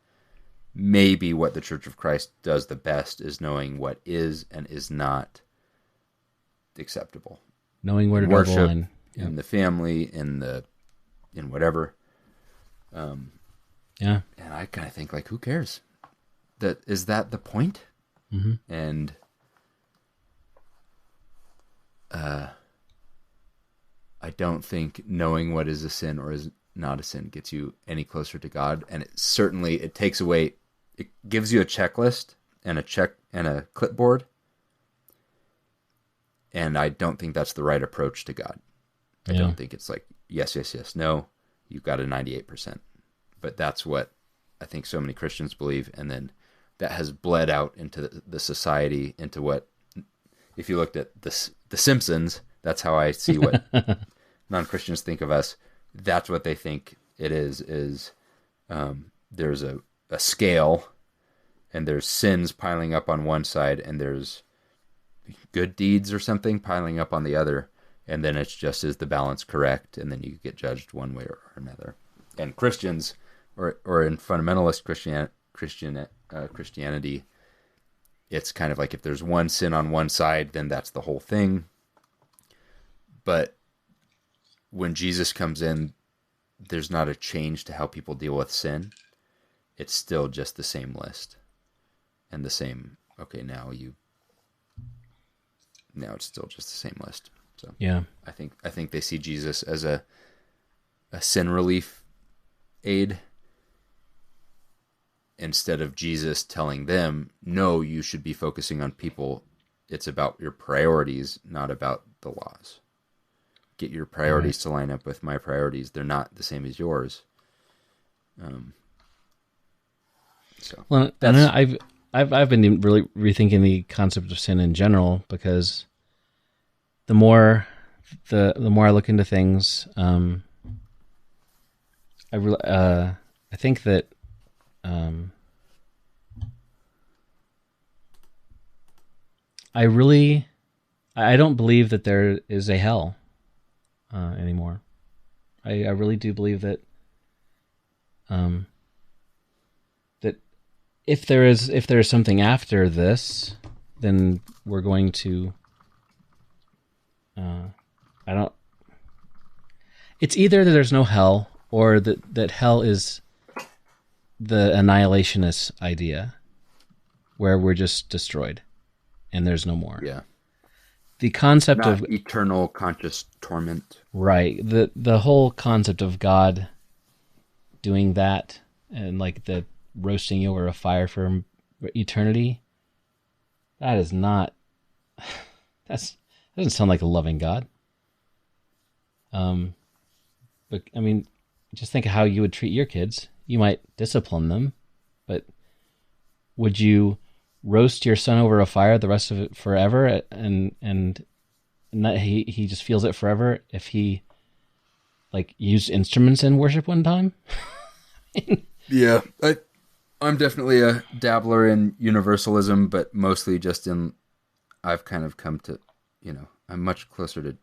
maybe what the Church of Christ does the best, is knowing what is and is not acceptable. Knowing where to draw the line. In the family, in whatever. Yeah. And I kind of think, like, who cares? Is that the point? Mm-hmm. And I don't think knowing what is a sin or is not a sin gets you any closer to God. And it takes away, it gives you a checklist and a clipboard. And I don't think that's the right approach to God. I don't think it's like, yes, no, you've got a 98%. But that's what I think so many Christians believe. And then that has bled out into the society, into what, if you looked at the Simpsons, that's how I see what non-Christians think of us. That's what they think it is there's a scale, and there's sins piling up on one side, and there's good deeds or something piling up on the other. And then it's just, is the balance correct? And then you get judged one way or another. And Christians, or in fundamentalist Christianity, it's kind of like, if there's one sin on one side, then that's the whole thing. But when Jesus comes in, there's not a change to how people deal with sin. It's still just the same list. And the same, okay, now it's still just the same list. So yeah, I think they see Jesus as a sin relief aid, instead of Jesus telling them, no, you should be focusing on people. It's about your priorities, not about the laws. Get your priorities to line up with my priorities. They're not the same as yours. Well, and I've been really rethinking the concept of sin in general, because the more I look into things, I think that I don't believe that there is a hell anymore. I really do believe that that if there is something after this, then we're going to it's either that there's no hell, or that hell is the annihilationist idea, where we're just destroyed and there's no more. Yeah. The concept Not of eternal conscious torment. Right. The whole concept of God doing that, and like the roasting you over a fire for eternity, That is not. That doesn't sound like a loving God. But I mean, just think of how you would treat your kids. You might discipline them, but would you roast your son over a fire the rest of it forever, and not, he just feels it forever if he like used instruments in worship one time? Yeah, I'm definitely a dabbler in universalism, but mostly just in, I've kind of come to, I'm much closer to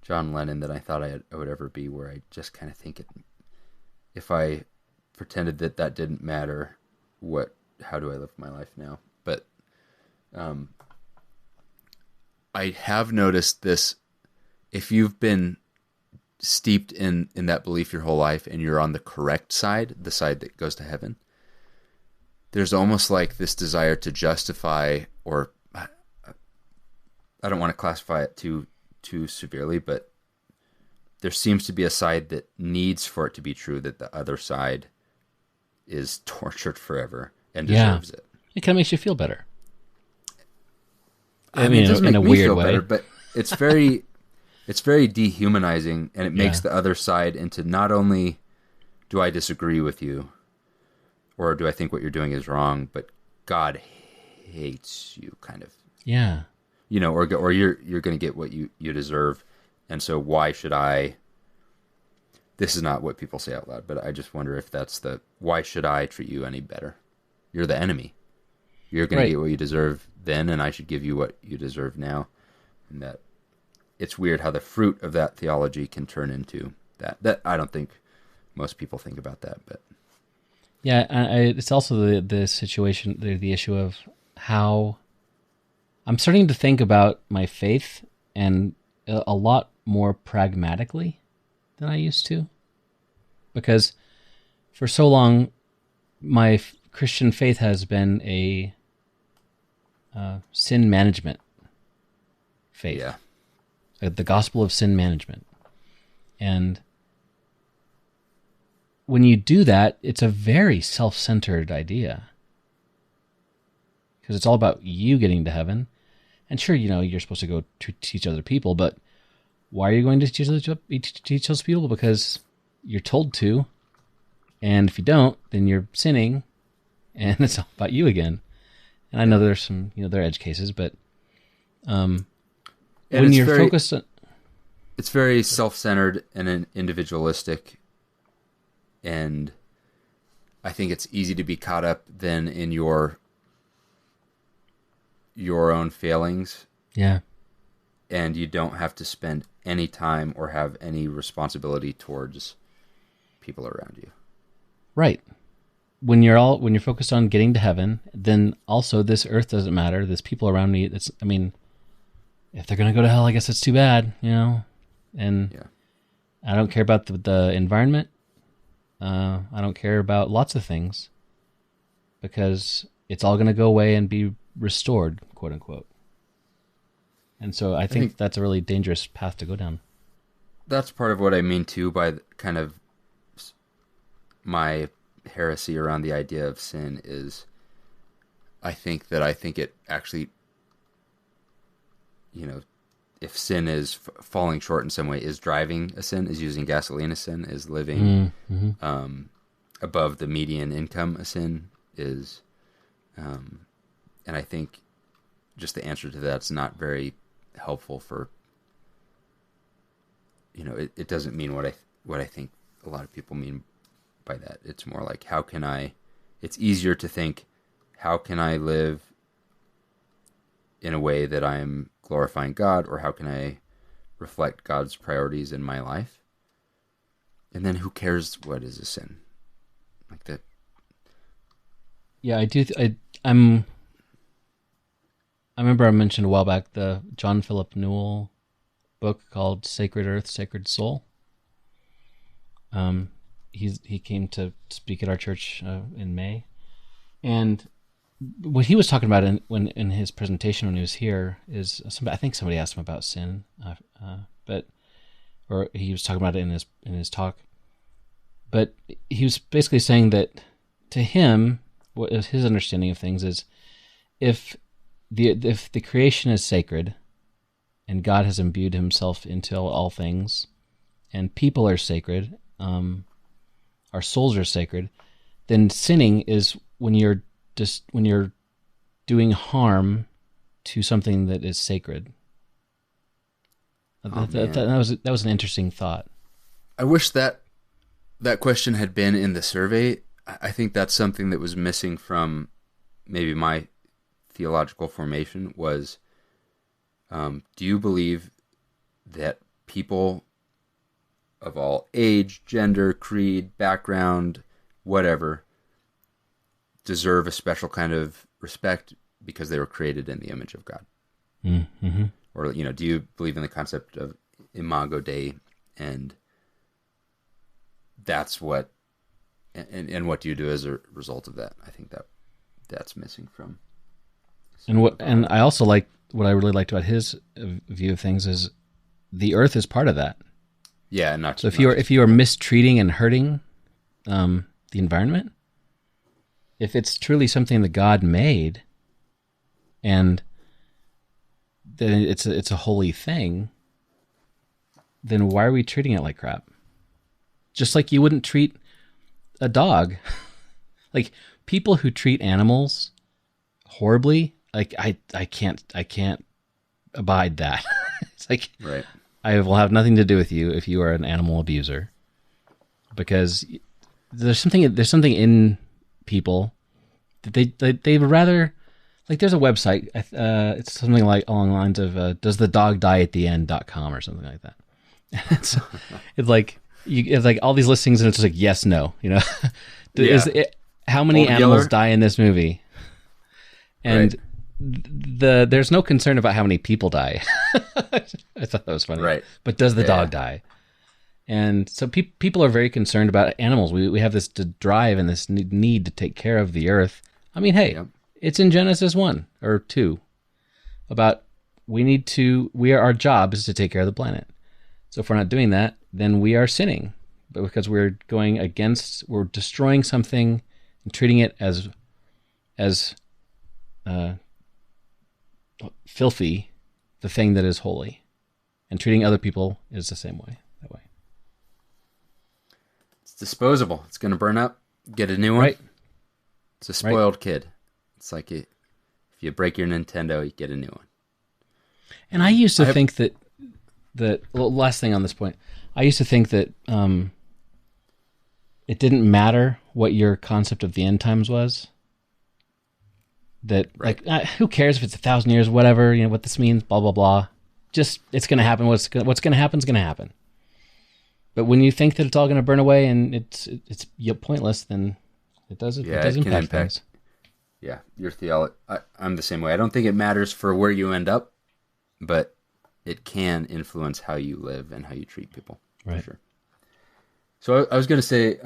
John Lennon than I thought I would ever be, where I just kind of think if I pretended that didn't matter, how do I live my life now? But I have noticed this, if you've been steeped in that belief your whole life and you're on the correct side, the side that goes to heaven, there's almost like this desire to justify, or I don't want to classify it too severely, but there seems to be a side that needs for it to be true that the other side is tortured forever and deserves it. It kind of makes you feel better. I mean, it doesn't make me feel better, but it's very dehumanizing, and it makes the other side into, not only do I disagree with you, or do I think what you're doing is wrong, but God hates you, kind of. Yeah. Or you're going to get what you deserve, and so why should I? This is not what people say out loud, but I just wonder if that's why should I treat you any better? You're the enemy. You're going to get what you deserve then, and I should give you what you deserve now. And that it's weird how the fruit of that theology can turn into that. That I don't think most people think about that, but yeah, it's also the situation, the issue of how I'm starting to think about my faith and a lot more pragmatically than I used to, because for so long my Christian faith has been a sin management faith. Yeah. The gospel of sin management. And when you do that, it's a very self-centered idea, because it's all about you getting to heaven. And sure, you're supposed to go to teach other people, but why are you going to teach those people? Because you're told to, and if you don't, then you're sinning, and it's all about you again. And I know there's some, there are edge cases, but when you're focused on... It's very self-centered and individualistic, and I think it's easy to be caught up then in your own failings. Yeah. And you don't have to spend any time or have any responsibility towards people around you. Right. When you're focused on getting to heaven, then also this earth doesn't matter. There's people around me. If they're going to go to hell, I guess it's too bad, And I don't care about the environment. I don't care about lots of things, because it's all going to go away and be restored, quote unquote. And so I think that's a really dangerous path to go down. That's part of what I mean too by kind of my heresy around the idea of sin is I think it actually, if sin is falling short in some way, is driving a sin, is using gasoline a sin, is living above the median income a sin, is, and I think just the answer to that's not very helpful for, it doesn't mean what I think a lot of people mean by that. It's more like, it's easier to think, how can I live in a way that I'm glorifying God, or how can I reflect God's priorities in my life? And then who cares what is a sin? Like that. Yeah, I do. I remember I mentioned a while back the John Philip Newell book called Sacred Earth, Sacred Soul. He came to speak at our church in May, and what he was talking about in his presentation when he was here is I think somebody asked him about sin, or he was talking about it in his talk. But he was basically saying that to him, what his understanding of things is, if if the creation is sacred, and God has imbued himself into all things, and people are sacred, our souls are sacred, then sinning is when you're doing harm to something that is sacred. That was an interesting thought. I wish that question had been in the survey. I think that's something that was missing from maybe my theological formation was, do you believe that people of all age, gender, creed, background, whatever, deserve a special kind of respect because they were created in the image of God? Mm-hmm. Or, do you believe in the concept of imago Dei, and that's what, and what do you do as a result of that? I think that's missing from. And I also what I really liked about his view of things is the earth is part of that. Yeah, so if you are mistreating and hurting the environment, if it's truly something that God made, and then it's a holy thing, then why are we treating it like crap? Just like you wouldn't treat a dog. Like, people who treat animals horribly, like I can't abide that. It's like, right. I will have nothing to do with you if you are an animal abuser, because there's something in people that they would rather, like, there's a website, it's something like along the lines of does the dog die at the end.com or something like that. It's like it's like all these listings, and it's just like yes, no, how many animals die in this movie, and there's no concern about how many people die. I thought that was funny, right? But does the dog die? And so people are very concerned about animals. We have this drive and this need to take care of the earth. I mean, hey, it's in Genesis 1 or 2 about our job is to take care of the planet. So if we're not doing that, then we are sinning, but because we're destroying something and treating it as filthy, the thing that is holy, and treating other people is the same way. That way, it's disposable. It's going to burn up. Get a new one. Right. It's a spoiled kid. It's like if you break your Nintendo, you get a new one. And I used to think that last thing on this point, I used to think that it didn't matter what your concept of the end times was. That who cares if it's 1,000 years, whatever, what this means, blah blah blah. Just it's going to happen. What's going to happen is going to happen. But when you think that it's all going to burn away and it's pointless, then it does impact things. Yeah, your theology. I'm the same way. I don't think it matters for where you end up, but it can influence how you live and how you treat people. Right. For sure. So I was going to say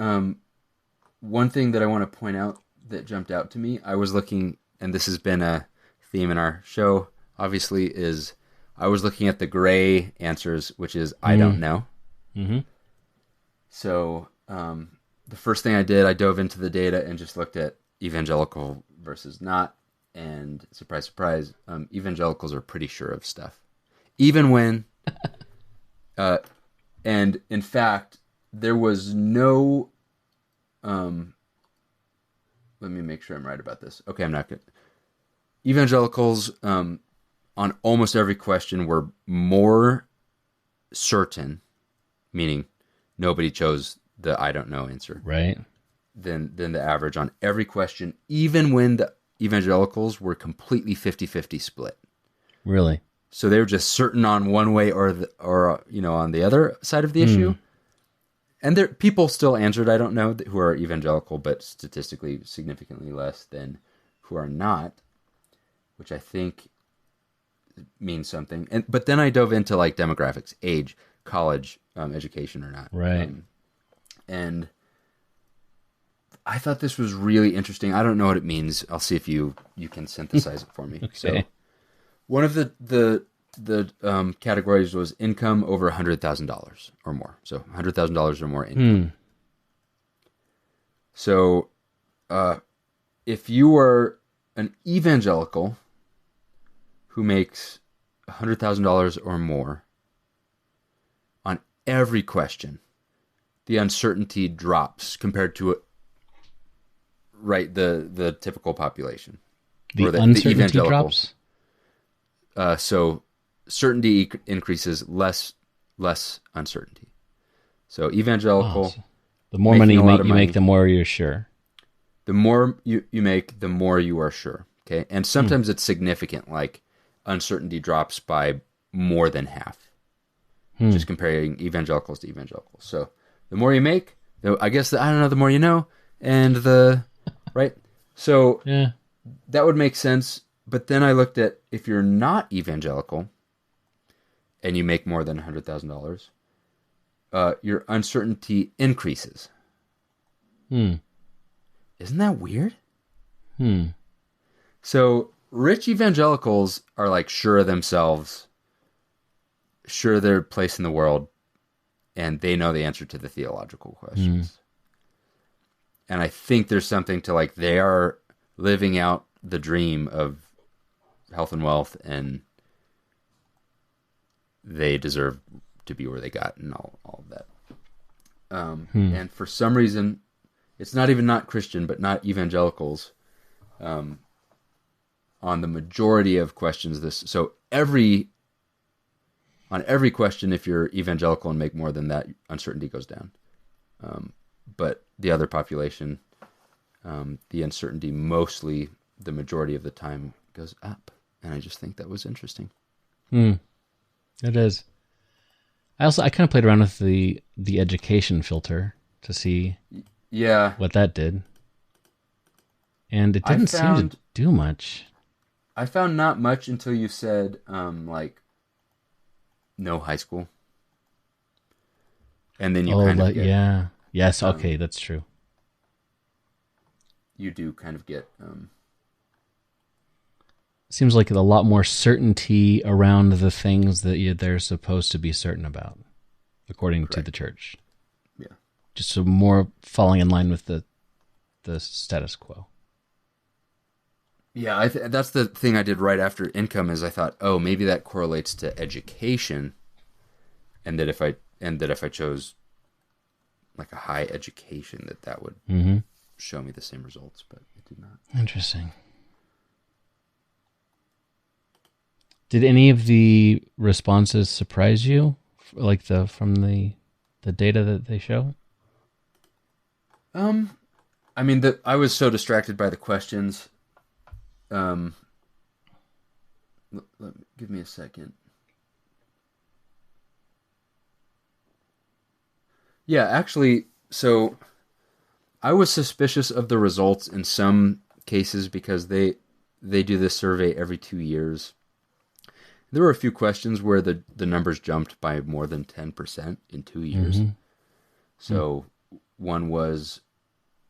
one thing that I want to point out that jumped out to me. I was looking, and this has been a theme in our show, obviously, is I was looking at the gray answers, which is I don't know. Mm-hmm. So the first thing I did, I dove into the data and just looked at evangelical versus not. And surprise, surprise, evangelicals are pretty sure of stuff. Even when, and in fact, there was no, let me make sure I'm right about this. Okay, I'm not good. Evangelicals, on almost every question were more certain, meaning nobody chose the I don't know answer. Right. Than the average on every question, even when the evangelicals were completely 50-50 split. Really? So they were just certain on one way or on the other side of the issue. And people still answered I don't know who are evangelical, but statistically significantly less than who are not, which I think means something. But then I dove into like demographics, age, college, education or not. Right. And I thought this was really interesting. I don't know what it means. I'll see if you can synthesize it for me. Okay. So one of the categories was income over $100,000 or more. So $100,000 or more income. So if you were an evangelical, who makes $100,000 or more, on every question, the uncertainty drops compared to the typical population. The or uncertainty evangelical. drops? So certainty increases, less uncertainty. So evangelical, So the more money you making a lot make, of the more you're sure. the more you make, the more you are sure. Okay, and sometimes it's significant, like uncertainty drops by more than half. Just comparing evangelicals to evangelicals. So the more you make, I guess I don't know, the more you know, and right. So Yeah. that would make sense. But then I looked at, if you're not evangelical and you make more than $100,000, your uncertainty increases. Isn't that weird? So rich evangelicals are like sure of themselves, sure of their place in the world, and they know the answer to the theological questions. And I think there's something to, like, they are living out the dream of health and wealth, and they deserve to be where they got, and all of that. And for some reason, it's not even not Christian, but not evangelicals, on the majority of questions. So on every question, if you're evangelical and make more than that, uncertainty goes down. But the other population, the uncertainty mostly, the majority of the time, goes up. And I just think that was interesting. It is. I kind of played around with the education filter to see what that did. And it didn't seem to do much. I found not much until you said, like, no high school. And then you kind of get... Yeah. Yes, okay, that's true. You do kind of get... Seems like a lot more certainty around the things that they're supposed to be certain about, according to the church. Yeah. Just so more falling in line with the status quo. Yeah, that's the thing I did right after income, is I thought, oh, maybe that correlates to education, and that if I chose like a high education, that would show me the same results, but it did not. Interesting. Did any of the responses surprise you, like from the data that they show? I mean, I was so distracted by the questions. Give me a second. Yeah, actually, so I was suspicious of the results in some cases because they do this survey every 2 years. There were a few questions where the numbers jumped by more than 10% in 2 years. So one was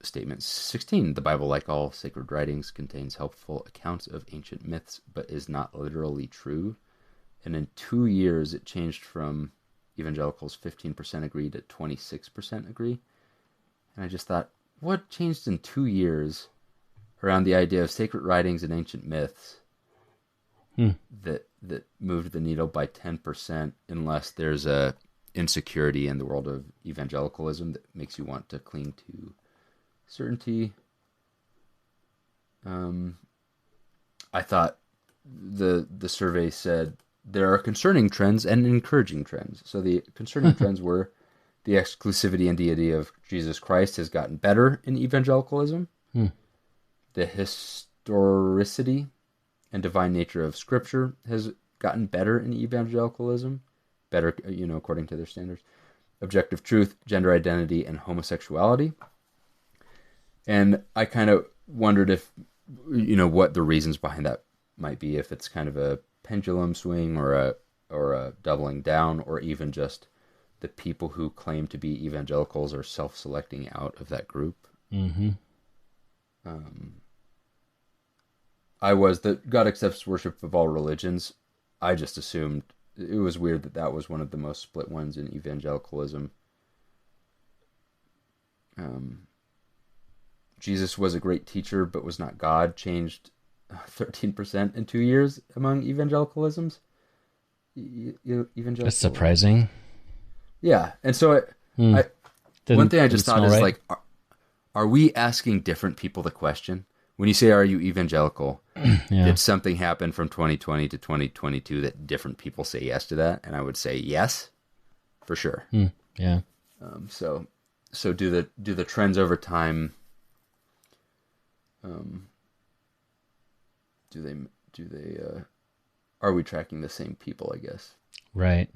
Statement 16. The Bible, like all sacred writings, contains helpful accounts of ancient myths, but is not literally true. And in 2 years, it changed from evangelicals 15% agree to 26% agree. And I just thought, what changed in 2 years around the idea of sacred writings and ancient myths that moved the needle by 10%, unless there's a insecurity in the world of evangelicalism that makes you want to cling to certainty. I thought the survey said there are concerning trends and encouraging trends. So the concerning trends were the exclusivity and deity of Jesus Christ has gotten better in evangelicalism. The historicity and divine nature of Scripture has gotten better in evangelicalism. Better, according to their standards. Objective truth, gender identity, and homosexuality. And I kind of wondered if, what the reasons behind that might be, if it's kind of a pendulum swing or a doubling down, or even just the people who claim to be evangelicals are self-selecting out of that group. I was that God accepts worship of all religions. I just assumed it was weird that was one of the most split ones in evangelicalism. Jesus was a great teacher, but was not God, changed 13% in 2 years among evangelicalisms. Evangelical. That's surprising. Yeah, and so one thing I just thought is like, are we asking different people the question? When you say, "Are you evangelical?" Did something happen from 2020 to 2022 that different people say yes to that? And I would say yes, for sure. Yeah. So do the trends over time? Do they? Are we tracking the same people? I guess. Right.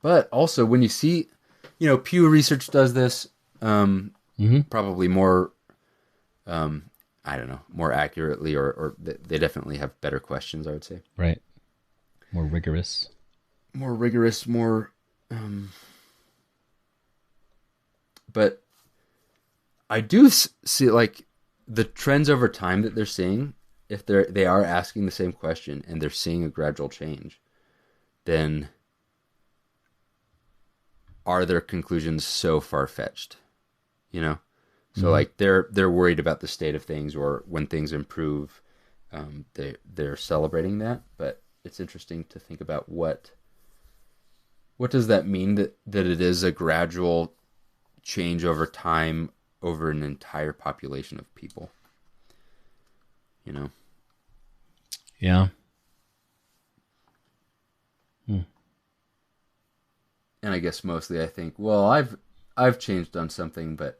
But also, when you see, Pew Research does this, probably more, I don't know, more accurately, or they definitely have better questions, I would say. Right. More rigorous. But I do see, like, the trends over time that they're seeing, if they are asking the same question and they're seeing a gradual change, then are their conclusions so far-fetched? So like they're worried about the state of things, or when things improve, they're celebrating that. But it's interesting to think about what does that mean, that it is a gradual change over time over an entire population of people. Yeah. And I guess mostly I think, well, I've changed on something, but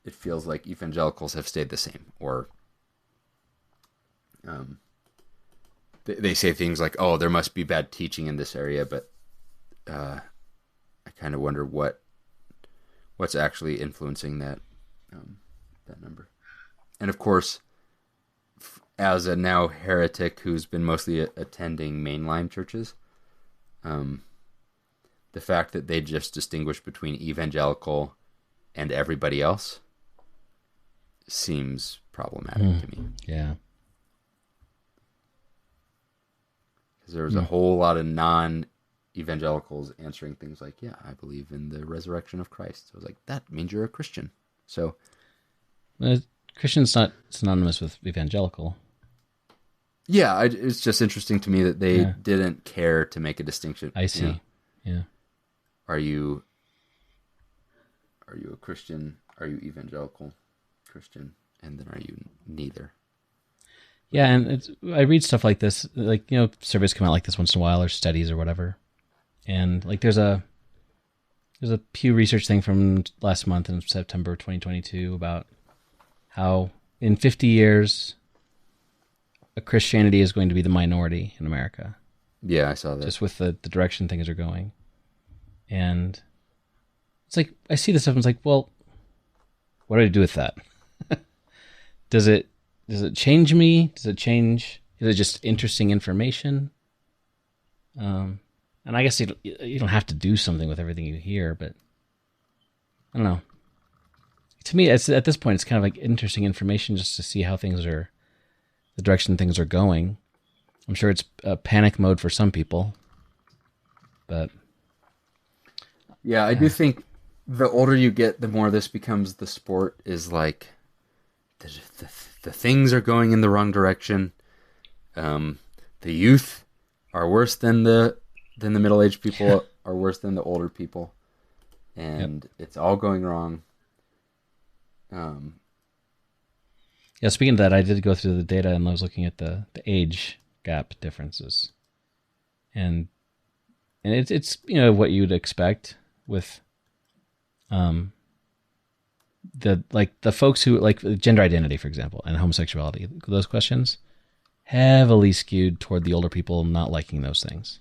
it feels like evangelicals have stayed the same, or they say things like, "Oh, there must be bad teaching in this area," but I kind of wonder what's actually influencing that number. And of course, as a now heretic who's been mostly attending mainline churches, the fact that they just distinguish between evangelical and everybody else seems problematic to me. Yeah. Because there was a whole lot of non-evangelicals answering things like, "Yeah, I believe in the resurrection of Christ." So I was like, that means you're a Christian. So Christian's not synonymous with evangelical. Yeah, it's just interesting to me that they didn't care to make a distinction. I see. Yeah. Are you a Christian? Are you evangelical Christian? And then are you neither? Yeah, and I read stuff like this, like, surveys come out like this once in a while, or studies or whatever. And like there's a Pew Research thing from last month in September 2022 about how in 50 years Christianity is going to be the minority in America. Yeah, I saw that. Just with the direction things are going. And it's like, I see this stuff and it's like, well, what do I do with that? Does it change me? Is it just interesting information? And I guess you don't have to do something with everything you hear, but I don't know. To me, at this point, it's kind of like interesting information just to see how the direction things are going. I'm sure it's a panic mode for some people, but yeah, I do think the older you get, the more this becomes the sport, is like the things are going in the wrong direction. The youth are worse than the middle-aged people, are worse than the older people, and it's all going wrong. Yeah, speaking of that, I did go through the data and I was looking at the age gap differences, and it's what you'd expect with the folks who like gender identity, for example, and homosexuality. Those questions heavily skewed toward the older people not liking those things,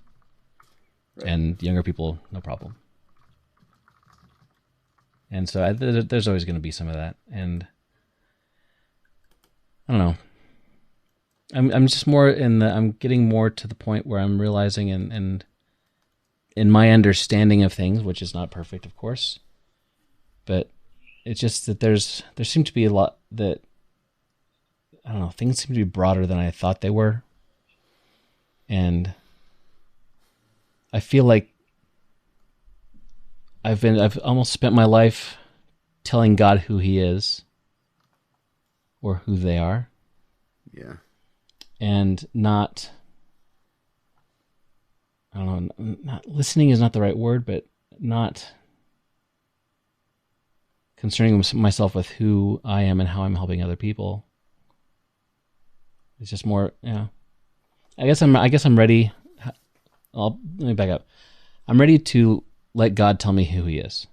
right. And younger people, no problem. And so there's always going to be some of that, and I don't know. I'm just more I'm getting more to the point where I'm realizing and in my understanding of things, which is not perfect, of course, but it's just that there seemed to be a lot that, I don't know, things seem to be broader than I thought they were. And I feel like I've almost spent my life telling God who he is, or who they are. Yeah. And not, I don't know, not listening is not the right word, but not concerning myself with who I am and how I'm helping other people. It's just more, I guess I'm ready. Let me back up. I'm ready to let God tell me who he is,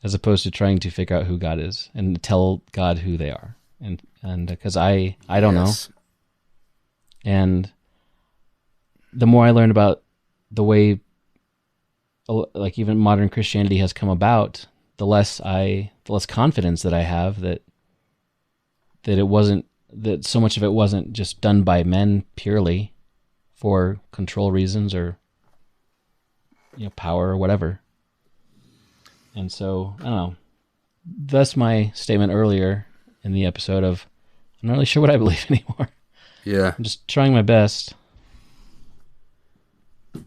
as opposed to trying to figure out who God is and tell God who they are. And because I don't know. And the more I learn about the way, like, even modern Christianity has come about, the less confidence that I have that so much of it wasn't just done by men purely for control reasons or power or whatever. And so, I don't know. That's my statement earlier in the episode of, I'm not really sure what I believe anymore. Yeah. I'm just trying my best.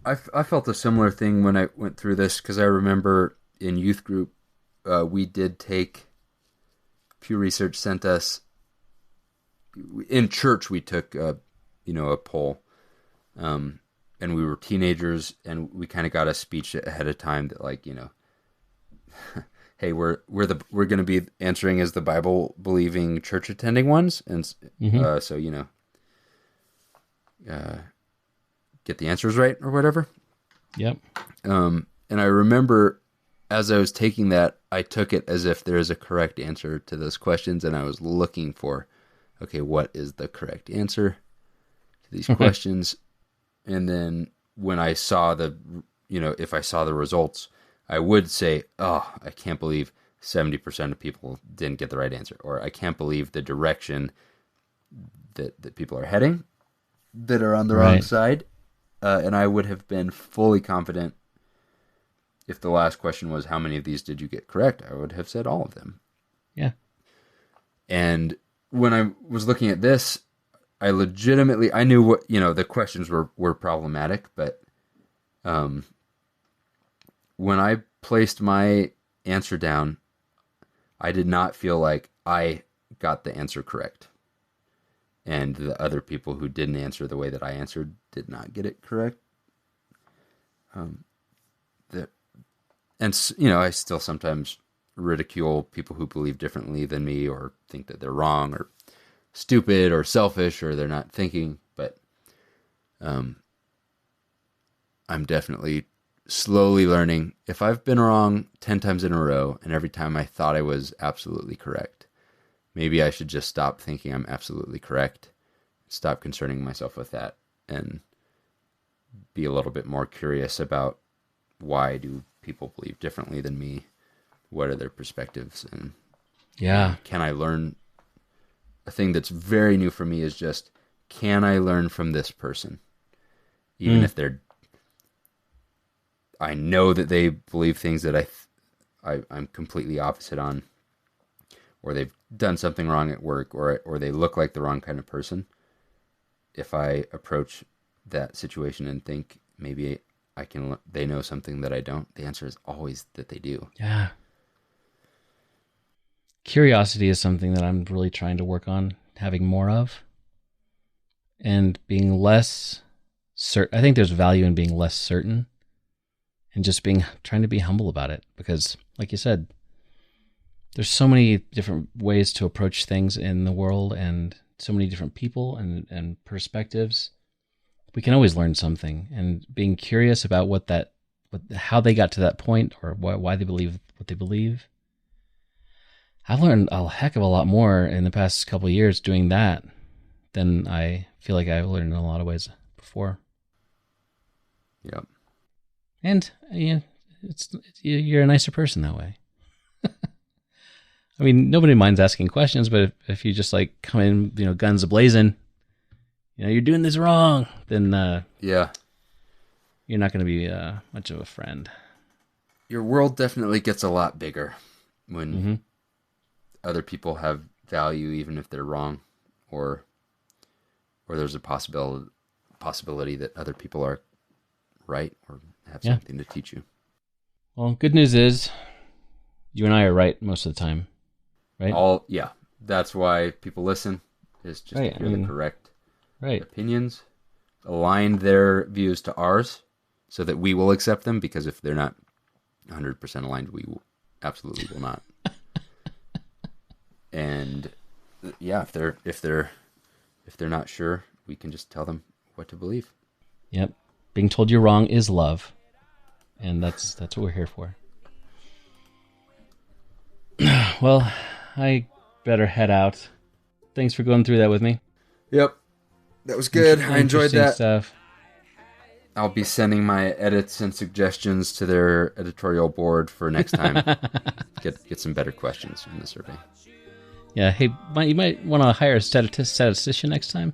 I felt a similar thing when I went through this, because I remember in youth group, we did take, Pew Research sent us, in church we took a poll, and we were teenagers, and we kind of got a speech ahead of time that, like, hey, we're going to be answering as the Bible believing, church attending ones, and so get the answers right or whatever. Yep. And I remember as I was taking that, I took it as if there is a correct answer to those questions, and I was looking for, okay, what is the correct answer to these questions? And then when I saw if I saw the results, I would say, oh, I can't believe 70% of people didn't get the right answer, or I can't believe the direction that people are heading that are on the wrong side. And I would have been fully confident if the last question was, how many of these did you get correct? I would have said all of them. Yeah. And when I was looking at this, I knew what, the questions were problematic, but when I placed my answer down, I did not feel like I got the answer correct. And the other people who didn't answer the way that I answered did not get it correct. I still sometimes ridicule people who believe differently than me, or think that they're wrong or stupid or selfish or they're not thinking. But I'm definitely slowly learning. If I've been wrong 10 times in a row, and every time I thought I was absolutely correct, maybe I should just stop thinking I'm absolutely correct, stop concerning myself with that, and be a little bit more curious about, why do people believe differently than me? What are their perspectives? And can I learn? A thing that's very new for me is just, can I learn from this person? Even if I know that they believe things that I'm completely opposite on, or they've done something wrong at work, or they look like the wrong kind of person. If I approach that situation and think maybe they know something that I don't, the answer is always that they do. Yeah. Curiosity is something that I'm really trying to work on having more of, and being less certain. I think there's value in being less certain and just trying to be humble about it, because, like you said, there's so many different ways to approach things in the world, and so many different people and perspectives. We can always learn something, and being curious about how they got to that point, or why they believe what they believe. I've learned a heck of a lot more in the past couple of years doing that than I feel like I've learned in a lot of ways before. Yep. And you're a nicer person that way. I mean, nobody minds asking questions, but if you just like come in, guns a-blazing, you're doing this wrong, then you're not going to be much of a friend. Your world definitely gets a lot bigger when other people have value, even if they're wrong, or there's a possibility that other people are right or have something to teach you. Well, good news is you and I are right most of the time, right? That's why people listen, is just to hear the correct opinions, align their views to ours so that we will accept them, because if they're not 100% aligned, we absolutely will not. And yeah, if they're not sure, we can just tell them what to believe. Yep. Being told you're wrong is love. And that's what we're here for. Well, I better head out. Thanks for going through that with me. Yep. That was good. I enjoyed that. Stuff. I'll be sending my edits and suggestions to their editorial board for next time. Get some better questions in the survey. Yeah, hey, you might want to hire a statistician next time.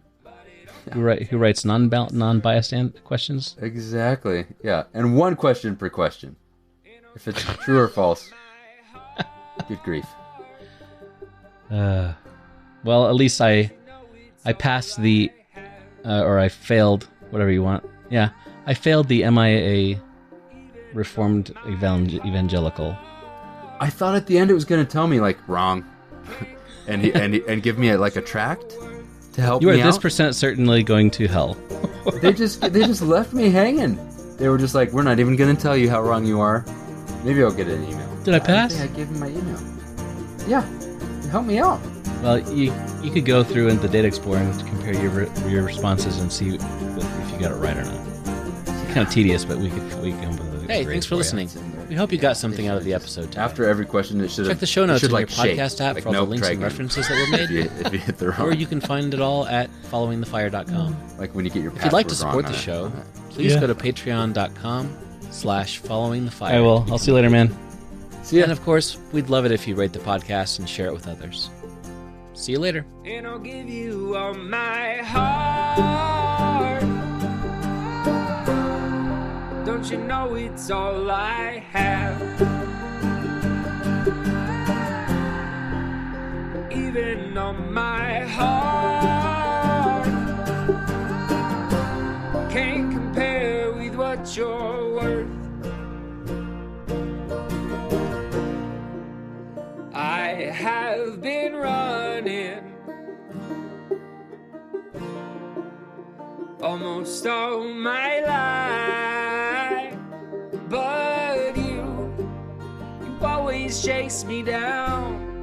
Yeah. Who writes non-biased questions. Exactly. Yeah, and one question per question. If it's true or false. Good grief. Well, at least I passed the, or I failed, whatever you want. Yeah, I failed the MIA Reformed Evangelical. I thought at the end it was going to tell me, like, wrong. and give me a tract to help me out. You are this percent certainly going to hell. They just left me hanging. They were just like, we're not even going to tell you how wrong you are. Maybe I'll get an email. Did I pass? I gave him my email. Yeah, help me out. Well, you could go through in the Data Explorer and compare your responses and see if you got it right or not. It's kind of tedious, but we can come up with a Hey, thanks for listening. We hope you got something out of the episode today. After every question, it should check the show notes in your podcast app like for all the links and references that were made. if you hit the wrong. Or you can find it all at followingthefire.com. Like when you get your password. If you'd like to support the show, please go to patreon.com/followingthefire. I will. I'll see you later, man. See ya. And of course, we'd love it if you rate the podcast and share it with others. See you later. And I'll give you all my heart. Don't you know it's all I have? Even on my heart can't compare with what you're worth. I have been running almost all my life, but you always chase me down.